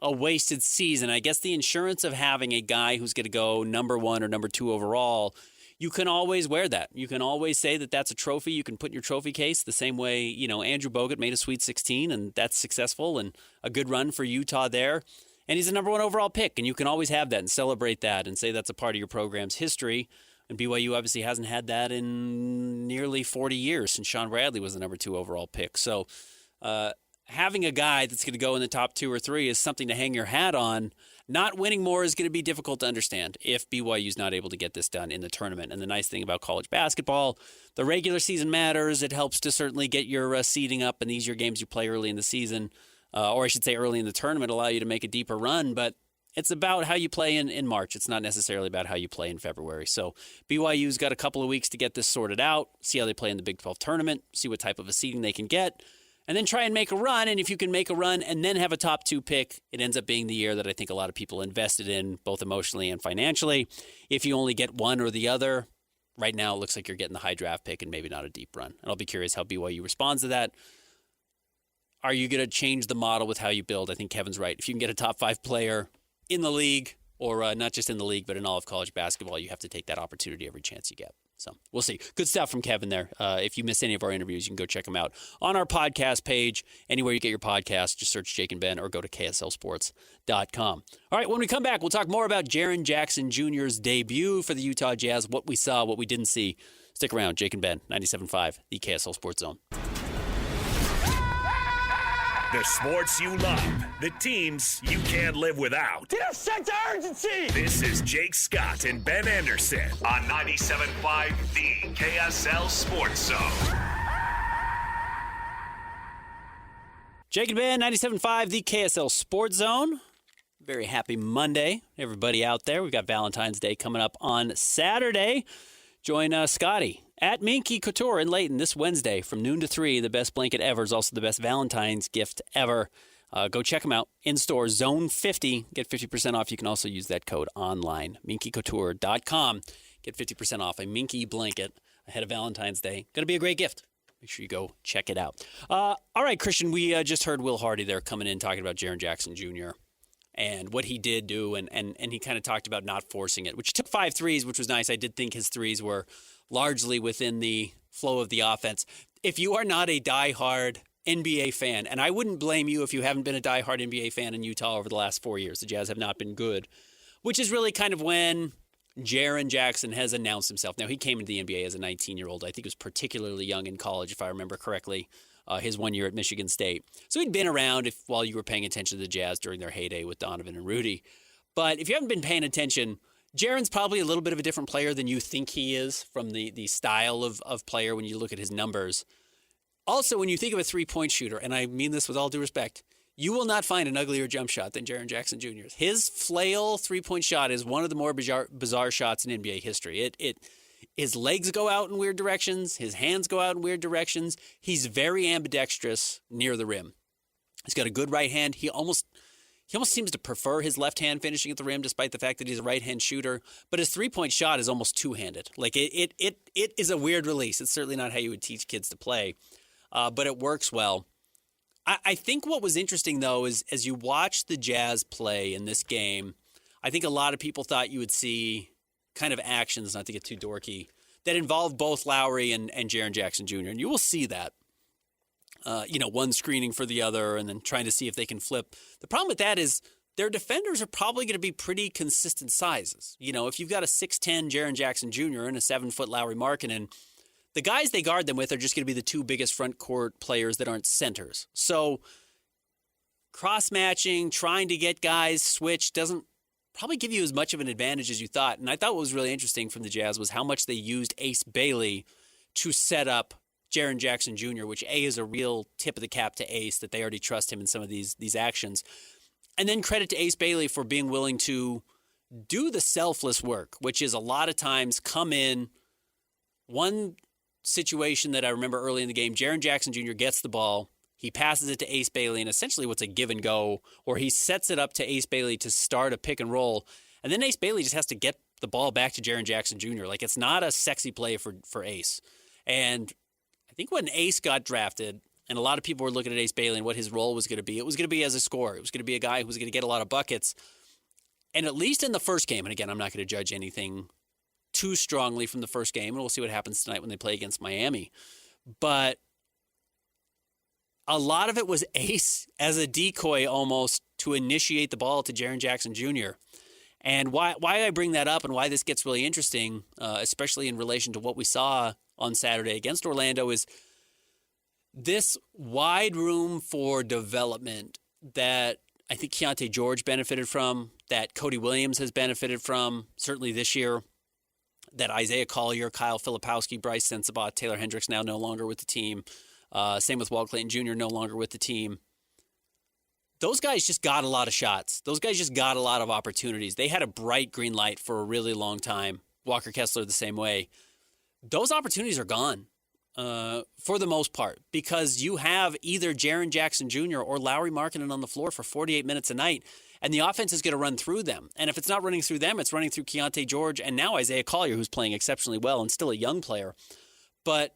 a wasted season. I guess the insurance of having a guy who's going to go number 1 or number 2 overall, you can always wear that. You can always say that that's a trophy you can put in your trophy case the same way, Andrew Bogut made a Sweet 16 and that's successful and a good run for Utah there. And he's a number 1 overall pick and you can always have that and celebrate that and say that's a part of your program's history. And BYU obviously hasn't had that in nearly 40 years since Sean Bradley was the number 2 overall pick. So having a guy that's going to go in the top 2 or 3 is something to hang your hat on. Not winning more is going to be difficult to understand if BYU is not able to get this done in the tournament. And the nice thing about college basketball, the regular season matters. It helps to certainly get your seeding up, and these are games you play early in the season, or I should say early in the tournament, allow you to make a deeper run. But it's about how you play in March. It's not necessarily about how you play in February. So BYU's got a couple of weeks to get this sorted out, see how they play in the Big 12 tournament, see what type of a seeding they can get, and then try and make a run. And if you can make a run and then have a top 2 pick, it ends up being the year that I think a lot of people invested in, both emotionally and financially. If you only get one or the other, right now it looks like you're getting the high draft pick and maybe not a deep run. And I'll be curious how BYU responds to that. Are you going to change the model with how you build? I think Kevin's right. If you can get a top 5 player in the league, or not just in the league, but in all of college basketball, you have to take that opportunity every chance you get. So we'll see. Good stuff from Kevin there. If you missed any of our interviews, you can go check them out on our podcast page. Anywhere you get your podcast, just search Jake and Ben or go to KSLSports.com. All right, when we come back, we'll talk more about Darren Jackson Jr.'s debut for the Utah Jazz, what we saw, what we didn't see. Stick around. Jake and Ben, 97.5, the KSL Sports Zone. The sports you love, the teams you can't live without. Get a sense of urgency! This is Jake Scott and Ben Anderson on 97.5, the KSL Sports Zone. Jake and Ben, 97.5, the KSL Sports Zone. Very happy Monday, everybody out there. We've got Valentine's Day coming up on Saturday. Join Scotty at Minky Couture in Layton this Wednesday from noon to 3. The best blanket ever is also the best Valentine's gift ever. Go check them out in store, Zone 50. Get 50% off. You can also use that code online, minkycouture.com. Get 50% off a Minky blanket ahead of Valentine's Day. Going to be a great gift. Make sure you go check it out. All right, Christian, we just heard Will Hardy there coming in talking about Darren Jackson Jr. and what he did do, and he kind of talked about not forcing it, which took 5 threes, which was nice. I did think his threes were largely within the flow of the offense. If you are not a diehard NBA fan, and I wouldn't blame you if you haven't been a diehard NBA fan in Utah over the last 4 years, the Jazz have not been good, which is really kind of when Darren Jackson has announced himself. Now, he came into the NBA as a 19-year-old. I think he was particularly young in college, if I remember correctly. His 1 year at Michigan State. So he'd been around while you were paying attention to the Jazz during their heyday with Donovan and Rudy. But if you haven't been paying attention, Jaren's probably a little bit of a different player than you think he is from the style of player when you look at his numbers. Also, when you think of a three-point shooter, and I mean this with all due respect, you will not find an uglier jump shot than Darren Jackson Jr. His flail three-point shot is one of the more bizarre shots in NBA history. His legs go out in weird directions. His hands go out in weird directions. He's very ambidextrous near the rim. He's got a good right hand. He almost seems to prefer his left hand finishing at the rim, despite the fact that he's a right-hand shooter. But his three-point shot is almost two-handed. Like it is a weird release. It's certainly not how you would teach kids to play, but it works well. I think what was interesting, though, is as you watch the Jazz play in this game, I think a lot of people thought you would see kind of actions, not to get too dorky, that involve both Lowry and Darren Jackson Jr. And you will see that, one screening for the other and then trying to see if they can flip. The problem with that is their defenders are probably going to be pretty consistent sizes. If you've got a 6'10 Darren Jackson Jr. and a 7-foot Lowry Markkanen, the guys they guard them with are just going to be the two biggest front court players that aren't centers. So cross-matching, trying to get guys switched doesn't probably give you as much of an advantage as you thought. And I thought what was really interesting from the Jazz was how much they used Ace Bailey to set up Darren Jackson Jr., which is a real tip of the cap to Ace, that they already trust him in some of these actions. And then credit to Ace Bailey for being willing to do the selfless work, which is a lot of times come in. One situation that I remember early in the game, Darren Jackson Jr. gets the ball. He passes it to Ace Bailey, and essentially what's a give and go, or he sets it up to Ace Bailey to start a pick and roll, and then Ace Bailey just has to get the ball back to Darren Jackson Jr. Like, it's not a sexy play for Ace. And I think when Ace got drafted, and a lot of people were looking at Ace Bailey and what his role was going to be, it was going to be as a scorer. It was going to be a guy who was going to get a lot of buckets. And at least in the first game, and again, I'm not going to judge anything too strongly from the first game, and we'll see what happens tonight when they play against Miami. But a lot of it was Ace as a decoy almost to initiate the ball to Darren Jackson Jr. And why I bring that up and why this gets really interesting, especially in relation to what we saw on Saturday against Orlando, is this wide room for development that I think Keontae George benefited from, that Cody Williams has benefited from, certainly this year, that Isaiah Collier, Kyle Filipowski, Brice Sensabaugh, Taylor Hendricks now no longer with the team. Same with Walt Clayton Jr. no longer with the team. Those guys just got a lot of shots. Those guys just got a lot of opportunities. They had a bright green light for a really long time. Walker Kessler the same way. Those opportunities are gone for the most part because you have either Jaren Jackson Jr. or Lauri Markkanen on the floor for 48 minutes a night, and the offense is going to run through them. And if it's not running through them, it's running through Keontae George and now Isaiah Collier, who's playing exceptionally well and still a young player. But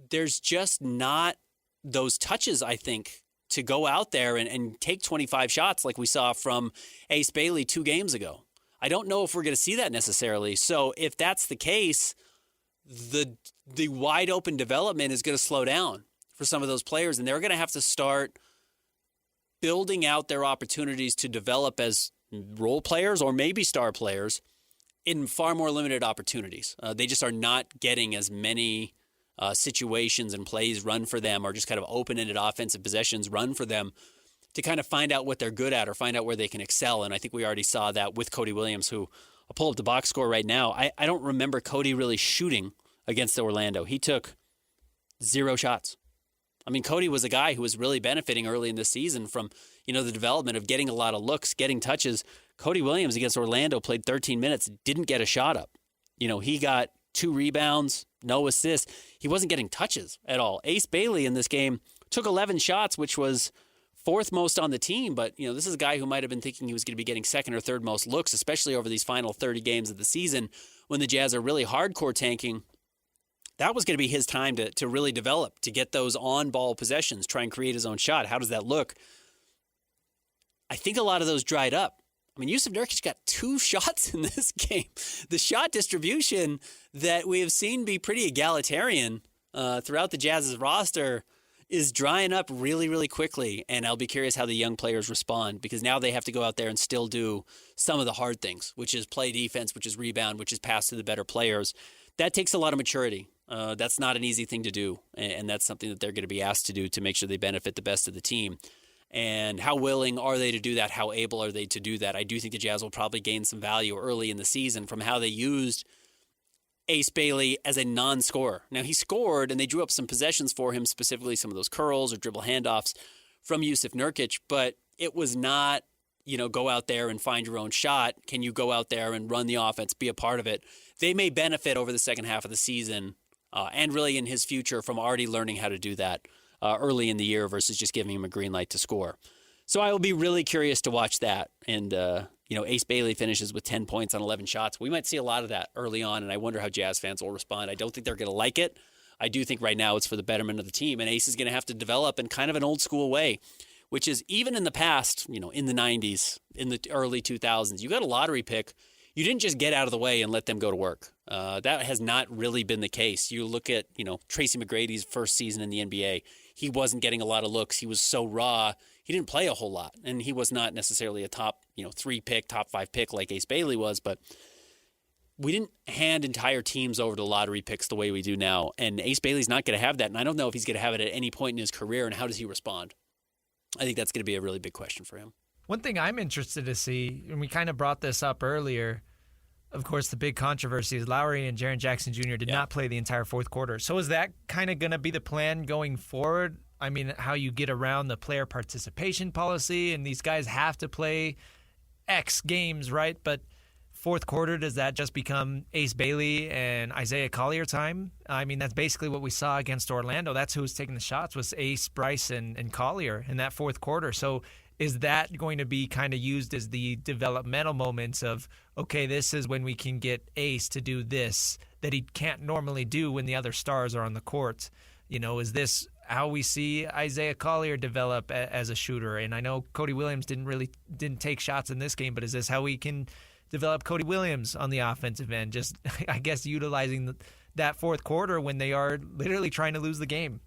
there's just not those touches, I think, to go out there and take 25 shots like we saw from Ace Bailey 2 games ago. I don't know if we're going to see that necessarily. So if that's the case, the wide open development is going to slow down for some of those players, and they're going to have to start building out their opportunities to develop as role players or maybe star players in far more limited opportunities. They just are not getting as many situations and plays run for them, or just kind of open-ended offensive possessions run for them to kind of find out what they're good at or find out where they can excel. And I think we already saw that with Cody Williams, who I'll pull up the box score right now. I don't remember Cody really shooting against Orlando. He took 0 shots. I mean, Cody was a guy who was really benefiting early in the season from, the development of getting a lot of looks, getting touches. Cody Williams against Orlando played 13 minutes, didn't get a shot up. He got 2 rebounds, no assists. He wasn't getting touches at all. Ace Bailey in this game took 11 shots, which was 4th most on the team. But, this is a guy who might have been thinking he was going to be getting 2nd or 3rd most looks, especially over these final 30 games of the season when the Jazz are really hardcore tanking. That was going to be his time to really develop, to get those on-ball possessions, try and create his own shot. How does that look? I think a lot of those dried up. I mean, Jusuf Nurkic got 2 shots in this game. The shot distribution that we have seen be pretty egalitarian throughout the Jazz's roster is drying up really, really quickly. And I'll be curious how the young players respond, because now they have to go out there and still do some of the hard things, which is play defense, which is rebound, which is pass to the better players. That takes a lot of maturity. That's not an easy thing to do. And that's something that they're going to be asked to do to make sure they benefit the best of the team. And how willing are they to do that? How able are they to do that? I do think the Jazz will probably gain some value early in the season from how they used Ace Bailey as a non-scorer. Now, he scored, and they drew up some possessions for him, specifically some of those curls or dribble handoffs from Jusuf Nurkic, but it was not, go out there and find your own shot. Can you go out there and run the offense, be a part of it? They may benefit over the second half of the season and really in his future from already learning how to do that early in the year versus just giving him a green light to score. So I will be really curious to watch that. And, Ace Bailey finishes with 10 points on 11 shots. We might see a lot of that early on, and I wonder how Jazz fans will respond. I don't think they're going to like it. I do think right now it's for the betterment of the team, and Ace is going to have to develop in kind of an old school way, which is even in the past, in the 90s, in the early 2000s, you got a lottery pick. You didn't just get out of the way and let them go to work. That has not really been the case. You look at, Tracy McGrady's first season in the NBA. He wasn't getting a lot of looks. He was so raw. He didn't play a whole lot. And he was not necessarily a top, 3 pick, top 5 pick like Ace Bailey was. But we didn't hand entire teams over to lottery picks the way we do now. And Ace Bailey's not going to have that. And I don't know if he's going to have it at any point in his career. And how does he respond? I think that's going to be a really big question for him. One thing I'm interested to see, and we kind of brought this up earlier, of course, the big controversy is Lauri and Jaren Jackson Jr. did not play the entire fourth quarter. So is that kind of going to be the plan going forward? I mean, how you get around the player participation policy, and these guys have to play X games, right? But fourth quarter, does that just become Ace Bailey and Isaiah Collier time? I mean, that's basically what we saw against Orlando. That's who was taking the shots, was Ace, Brice, and Collier in that fourth quarter. So is that going to be kind of used as the developmental moments of, okay, this is when we can get Ace to do this that he can't normally do when the other stars are on the court? Is this how we see Isaiah Collier develop as a shooter? And I know Cody Williams didn't take shots in this game, but is this how we can develop Cody Williams on the offensive end? Just, I guess, utilizing that fourth quarter when they are literally trying to lose the game.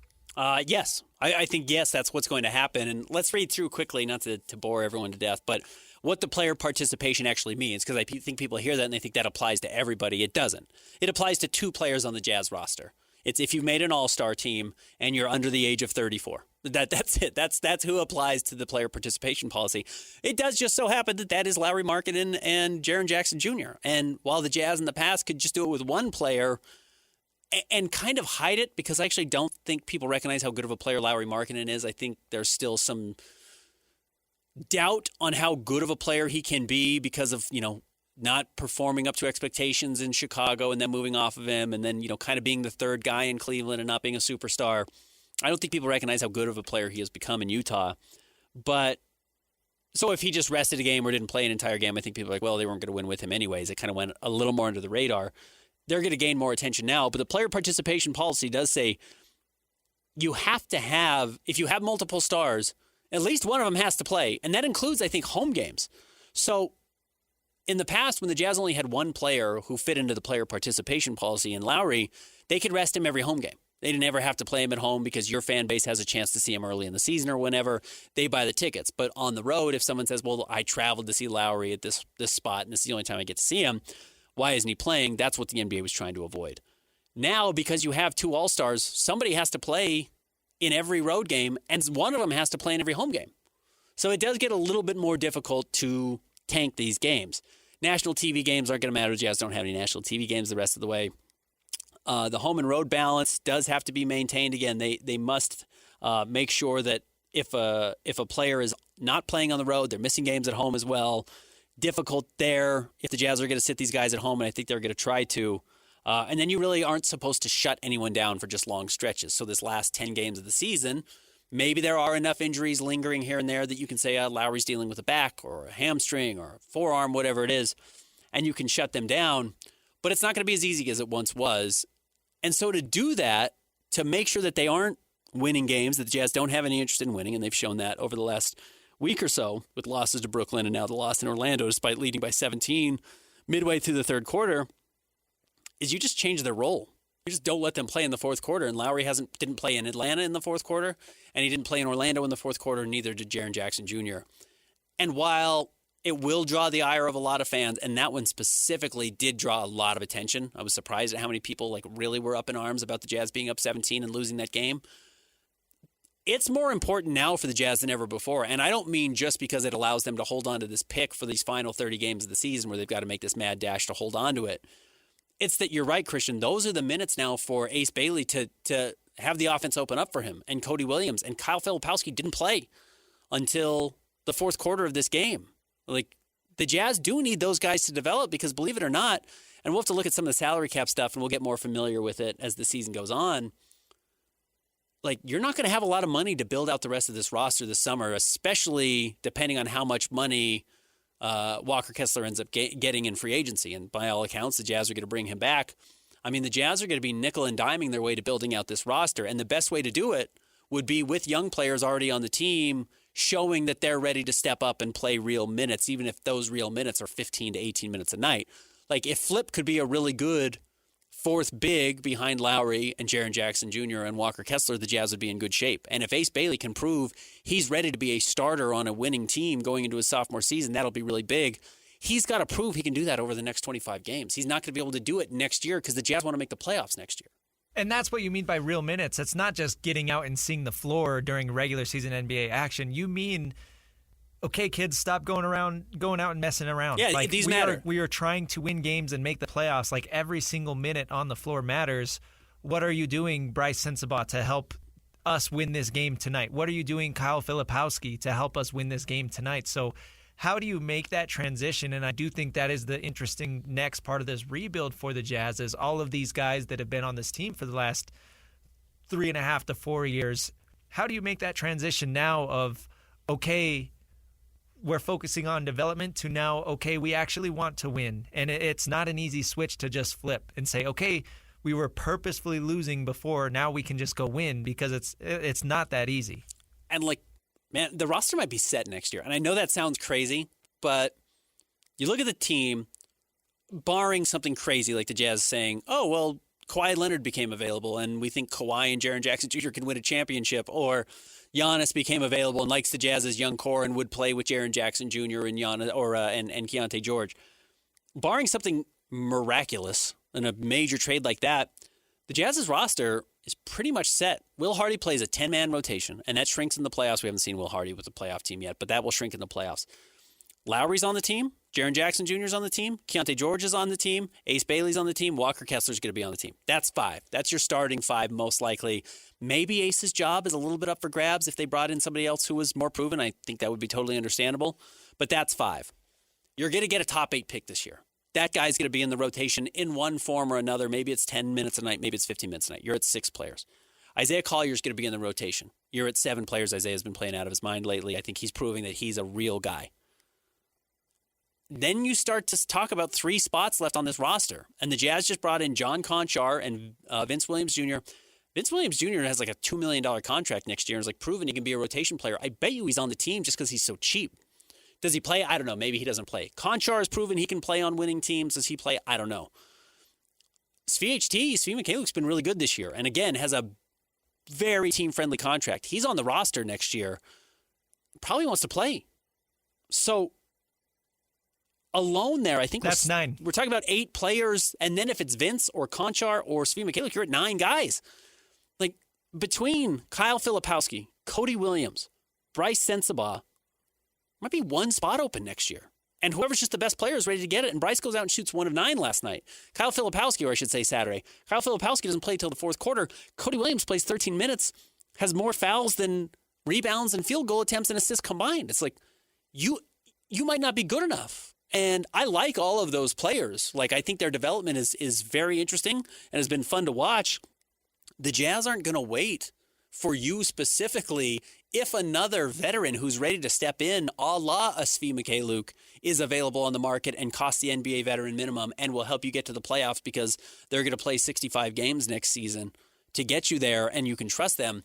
Yes. I think, yes, that's what's going to happen. And let's read through quickly, not to bore everyone to death, but what the player participation actually means, because I think people hear that and they think that applies to everybody. It doesn't. It applies to 2 players on the Jazz roster. It's if you've made an all-star team and you're under the age of 34. That's it. That's who applies to the player participation policy. It does just so happen that is Lauri Markkanen and Jaren Jackson Jr. And while the Jazz in the past could just do it with one player and kind of hide it, because I actually don't think people recognize how good of a player Lauri Markkanen is. I think there's still some doubt on how good of a player he can be because of, not performing up to expectations in Chicago and then moving off of him and then, kind of being the third guy in Cleveland and not being a superstar. I don't think people recognize how good of a player he has become in Utah. But so if he just rested a game or didn't play an entire game, I think people are like, well, they weren't going to win with him anyways. It kind of went a little more under the radar. They're going to gain more attention now. But the player participation policy does say you have to have, if you have multiple stars, at least one of them has to play. And that includes, I think, home games. So in the past, when the Jazz only had one player who fit into the player participation policy in Lauri, they could rest him every home game. They didn't ever have to play him at home because your fan base has a chance to see him early in the season or whenever they buy the tickets. But on the road, if someone says, well, I traveled to see Lauri at this spot and this is the only time I get to see him, why isn't he playing? That's what the NBA was trying to avoid. Now, because you have 2 All-Stars, somebody has to play in every road game and one of them has to play in every home game. So it does get a little bit more difficult to tank these games. National TV games aren't going to matter. The Jazz don't have any national TV games the rest of the way. The home and road balance does have to be maintained. Again, they must make sure that if a player is not playing on the road, they're missing games at home as well. Difficult there if the Jazz are going to sit these guys at home, and I think they're going to try to. And then you really aren't supposed to shut anyone down for just long stretches. So this last 10 games of the season, maybe there are enough injuries lingering here and there that you can say Lauri's dealing with a back or a hamstring or a forearm, whatever it is, and you can shut them down. But it's not going to be as easy as it once was. And so to do that, to make sure that they aren't winning games, that the Jazz don't have any interest in winning, and they've shown that over the last week or so with losses to Brooklyn and now the loss in Orlando despite leading by 17 midway through the third quarter, is you just change their role. You just don't let them play in the fourth quarter. And Lauri didn't play in Atlanta in the fourth quarter, and he didn't play in Orlando in the fourth quarter, neither did Jaren Jackson Jr. And while it will draw the ire of a lot of fans, and that one specifically did draw a lot of attention, I was surprised at how many people really were up in arms about the Jazz being up 17 and losing that game. It's more important now for the Jazz than ever before, and I don't mean just because it allows them to hold on to this pick for these final 30 games of the season where they've got to make this mad dash to hold on to it. It's that you're right, Christian. Those are the minutes now for Ace Bailey to have the offense open up for him, and Cody Williams and Kyle Filipowski didn't play until the fourth quarter of this game. The Jazz do need those guys to develop because, believe it or not, and we'll have to look at some of the salary cap stuff and we'll get more familiar with it as the season goes on. You're not going to have a lot of money to build out the rest of this roster this summer, especially depending on how much money Walker Kessler ends up getting in free agency. And by all accounts, the Jazz are going to bring him back. I mean, the Jazz are going to be nickel and diming their way to building out this roster. And the best way to do it would be with young players already on the team, showing that they're ready to step up and play real minutes, even if those real minutes are 15 to 18 minutes a night. If Flip could be a really good fourth big behind Lauri and Jaren Jackson Jr. and Walker Kessler, the Jazz would be in good shape. And if Ace Bailey can prove he's ready to be a starter on a winning team going into his sophomore season, that'll be really big. He's got to prove he can do that over the next 25 games. He's not going to be able to do it next year because the Jazz want to make the playoffs next year. And that's what you mean by real minutes. It's not just getting out and seeing the floor during regular season NBA action. You mean, okay, kids, stop going out and messing around. Yeah, these matter. We are trying to win games and make the playoffs. Every single minute on the floor matters. What are you doing, Brice Sensabaugh, to help us win this game tonight? What are you doing, Kyle Filipowski, to help us win this game tonight? So how do you make that transition? And I do think that is the interesting next part of this rebuild for the Jazz, is all of these guys that have been on this team for the last 3.5 to 4 years. How do you make that transition now of, okay, we're focusing on development, to now, okay, we actually want to win? And it's not an easy switch to just flip and say, okay, we were purposefully losing before, now we can just go win, because it's not that easy. And man, the roster might be set next year. And I know that sounds crazy, but you look at the team, barring something crazy like the Jazz saying, oh, well, Kawhi Leonard became available and we think Kawhi and Jaren Jackson Jr. can win a championship, or Giannis became available and likes the Jazz's young core and would play with Jaren Jackson Jr. and Giannis and Keontae George. Barring something miraculous in a major trade like that, the Jazz's roster is pretty much set. Will Hardy plays a 10-man rotation, and that shrinks in the playoffs. We haven't seen Will Hardy with the playoff team yet, but that will shrink in the playoffs. Lowry's on the team. Jaren Jackson Jr. is on the team. Keontae George is on the team. Ace Bailey's on the team. Walker Kessler's going to be on the team. That's 5. That's your starting 5 most likely. Maybe Ace's job is a little bit up for grabs if they brought in somebody else who was more proven. I think that would be totally understandable. But that's 5. You're going to get a top 8 pick this year. That guy's going to be in the rotation in one form or another. Maybe it's 10 minutes a night. Maybe it's 15 minutes a night. You're at 6 players. Isaiah Collier's going to be in the rotation. You're at 7 players. Isaiah's been playing out of his mind lately. I think he's proving that he's a real guy. Then you start to talk about 3 spots left on this roster. And the Jazz just brought in John Conchar and Vince Williams Jr. Vince Williams Jr. has like a $2 million contract next year and is like proven he can be a rotation player. I bet you he's on the team just because he's so cheap. Does he play? I don't know. Maybe he doesn't play. Conchar has proven he can play on winning teams. Does he play? I don't know. Svi Mykhailiuk's been really good this year. And again, has a very team-friendly contract. He's on the roster next year. Probably wants to play. So alone there, I think that's 9. We're talking about 8 players. And then if it's Vince or Conchar or Svi Mykhailiuk, you're at 9 guys. Like between Kyle Filipowski, Cody Williams, Brice Sensabaugh, might be 1 spot open next year. And whoever's just the best player is ready to get it. And Brice goes out and shoots 1 of 9 last night. Kyle Filipowski, or I should say Saturday. Kyle Filipowski doesn't play till the 4th quarter. Cody Williams plays 13 minutes, has more fouls than rebounds and field goal attempts and assists combined. It's like, you might not be good enough. And I like all of those players. Like, I think their development is very interesting and has been fun to watch. The Jazz aren't going to wait for you specifically if another veteran who's ready to step in, a la a Svi Mykhailiuk, is available on the market and costs the NBA veteran minimum and will help you get to the playoffs because they're going to play 65 games next season to get you there and you can trust them.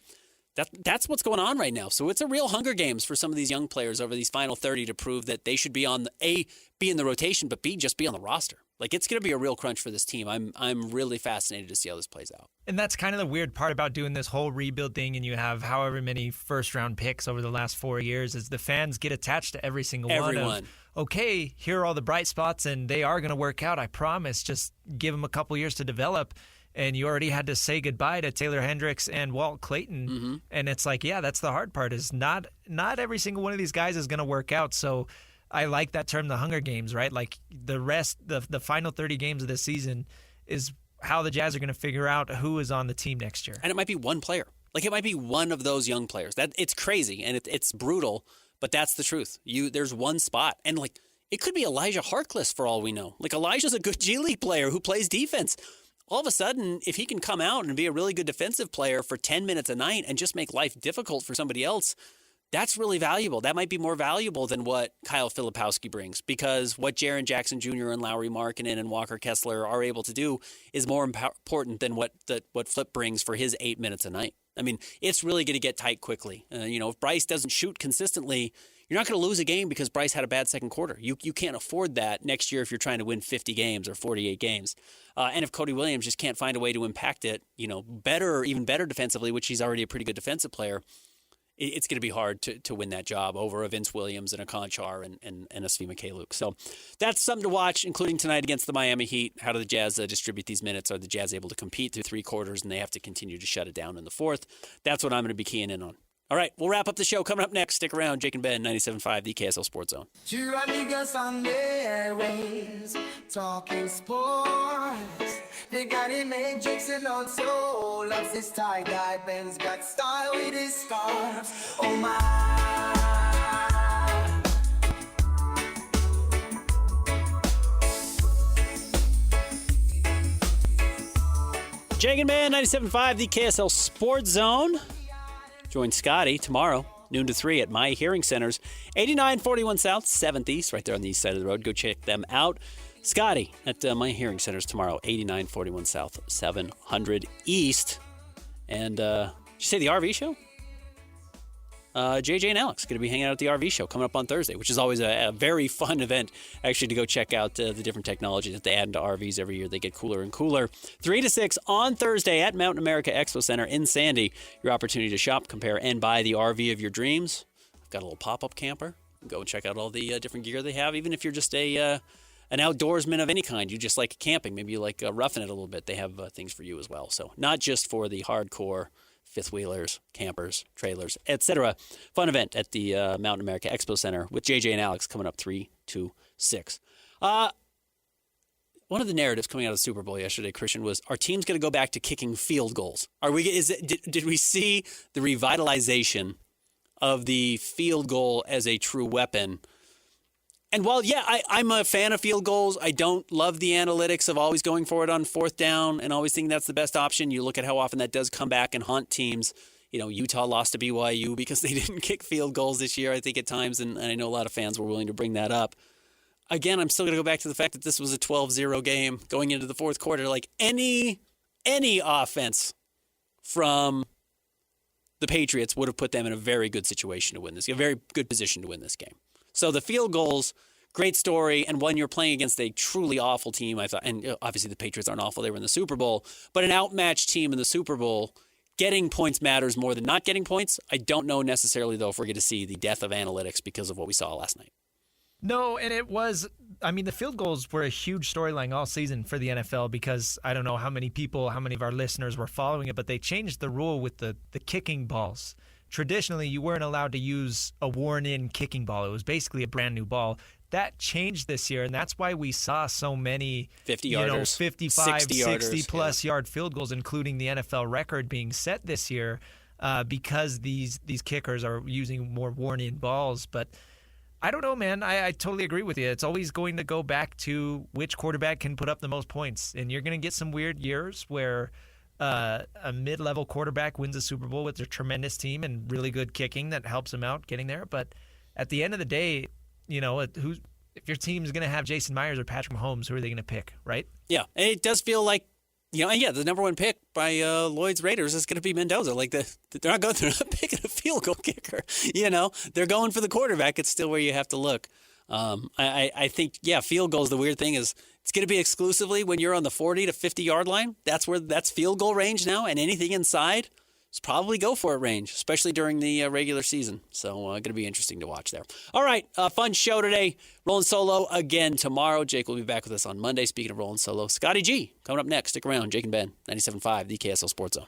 That's what's going on right now. So it's a real Hunger Games for some of these young players over these final 30 to prove that they should be on be in the rotation, but B, just be on the roster. Like, it's going to be a real crunch for this team. I'm really fascinated to see how this plays out. And that's kind of the weird part about doing this whole rebuild thing, and you have however many first-round picks over the last 4 years, is the fans get attached to every single one of, okay, here are all the bright spots, and they are going to work out, I promise. Just give them a couple years to develop. And you already had to say goodbye to Taylor Hendricks and Walt Clayton. Mm-hmm. And it's like, yeah, that's the hard part, is not every single one of these guys is going to work out. So I like that term, the Hunger Games, right? Like the rest, the final 30 games of this season is how the Jazz are going to figure out who is on the team next year. And it might be one player. Like, it might be one of those young players. That it's crazy and it's brutal, but that's the truth. There's one spot. And like, it could be Elijah Harkless for all we know. Like, Elijah's a good G League player who plays defense. All of a sudden, if he can come out and be a really good defensive player for 10 minutes a night and just make life difficult for somebody else, that's really valuable. That might be more valuable than what Kyle Filipowski brings, because what Jaren Jackson Jr. and Lauri Markkanen and Walker Kessler are able to do is more important than what Flip brings for his 8 minutes a night. I mean, it's really going to get tight quickly. If Brice doesn't shoot consistently, you're not going to lose a game because Brice had a bad second quarter. You can't afford that next year if you're trying to win 50 games or 48 games. And if Cody Williams just can't find a way to impact it, even better defensively, which he's already a pretty good defensive player, it's going to be hard to win that job over a Vince Williams and a Conchar and a Svi Mykhailiuk. So that's something to watch, including tonight against the Miami Heat. How do the Jazz distribute these minutes? Are the Jazz able to compete through 3 quarters and they have to continue to shut it down in the 4th? That's what I'm going to be keying in on. All right, we'll wrap up the show. Coming up next, stick around. Jake and Ben, 97.5, the KSL Sports Zone. Two amigos on the airwaves, talking sports. They got him and Jason on soul. Loves his tie-dye. Ben's got style with his scarf. Oh, my. Jake and Ben, 97.5, the KSL Sports Zone. Join Scotty tomorrow, noon to 3 at My Hearing Centers, 8941 South, 7th East, right there on the east side of the road. Go check them out. Scotty at My Hearing Centers tomorrow, 8941 South, 700 East. And did you say the RV show? JJ and Alex going to be hanging out at the RV show coming up on Thursday, which is always a very fun event, actually, to go check out the different technology that they add into RVs every year. They get cooler and cooler. 3 to 6 on Thursday at Mountain America Expo Center in Sandy. Your opportunity to shop, compare, and buy the RV of your dreams. I've got a little pop-up camper. Go and check out all the different gear they have. Even if you're just an outdoorsman of any kind, you just like camping, maybe you like roughing it a little bit, they have things for you as well. So not just for the hardcore fifth-wheelers, campers, trailers, etc. Fun event at the Mountain America Expo Center with JJ and Alex coming up 3 to 6. One of the narratives coming out of the Super Bowl yesterday, Christian, was our team's going to go back to kicking field goals. Did we see the revitalization of the field goal as a true weapon? And while, I'm a fan of field goals, I don't love the analytics of always going for it on fourth down and always thinking that's the best option. You look at how often that does come back and haunt teams. Utah lost to BYU because they didn't kick field goals this year, I think, at times, and I know a lot of fans were willing to bring that up. Again, I'm still going to go back to the fact that this was a 12-0 game going into the fourth quarter. Like any offense from the Patriots would have put them in a very good situation to win this, a very good position to win this game. So the field goals, great story, and when you're playing against a truly awful team, I thought, and obviously the Patriots aren't awful, they were in the Super Bowl, but an outmatched team in the Super Bowl, getting points matters more than not getting points. I don't know necessarily, though, if we're going to see the death of analytics because of what we saw last night. No, and it was, the field goals were a huge storyline all season for the NFL because I don't know how many of our listeners were following it, but they changed the rule with the kicking balls. Traditionally, you weren't allowed to use a worn-in kicking ball. It was basically a brand-new ball. That changed this year, and that's why we saw so many 50-yarders, 55, 60-plus yard field goals, including the NFL record being set this year because these kickers are using more worn-in balls. But I don't know, man. I totally agree with you. It's always going to go back to which quarterback can put up the most points, and you're going to get some weird years where a mid-level quarterback wins a Super Bowl with a tremendous team and really good kicking that helps him out getting there. But at the end of the day, if your team's going to have Jason Myers or Patrick Mahomes, who are they going to pick, right? Yeah, and it does feel like, the number one pick by Lloyd's Raiders is going to be Mendoza. Like they're not picking a field goal kicker. They're going for the quarterback. It's still where you have to look. I think, field goals, the weird thing is it's going to be exclusively when you're on the 40 to 50-yard line. That's field goal range now, and anything inside is probably go for it range, especially during the regular season. So going to be interesting to watch there. All right, fun show today. Rolling solo again tomorrow. Jake will be back with us on Monday. Speaking of rolling solo, Scotty G coming up next. Stick around. Jake and Ben, 97.5, the KSL Sports Zone.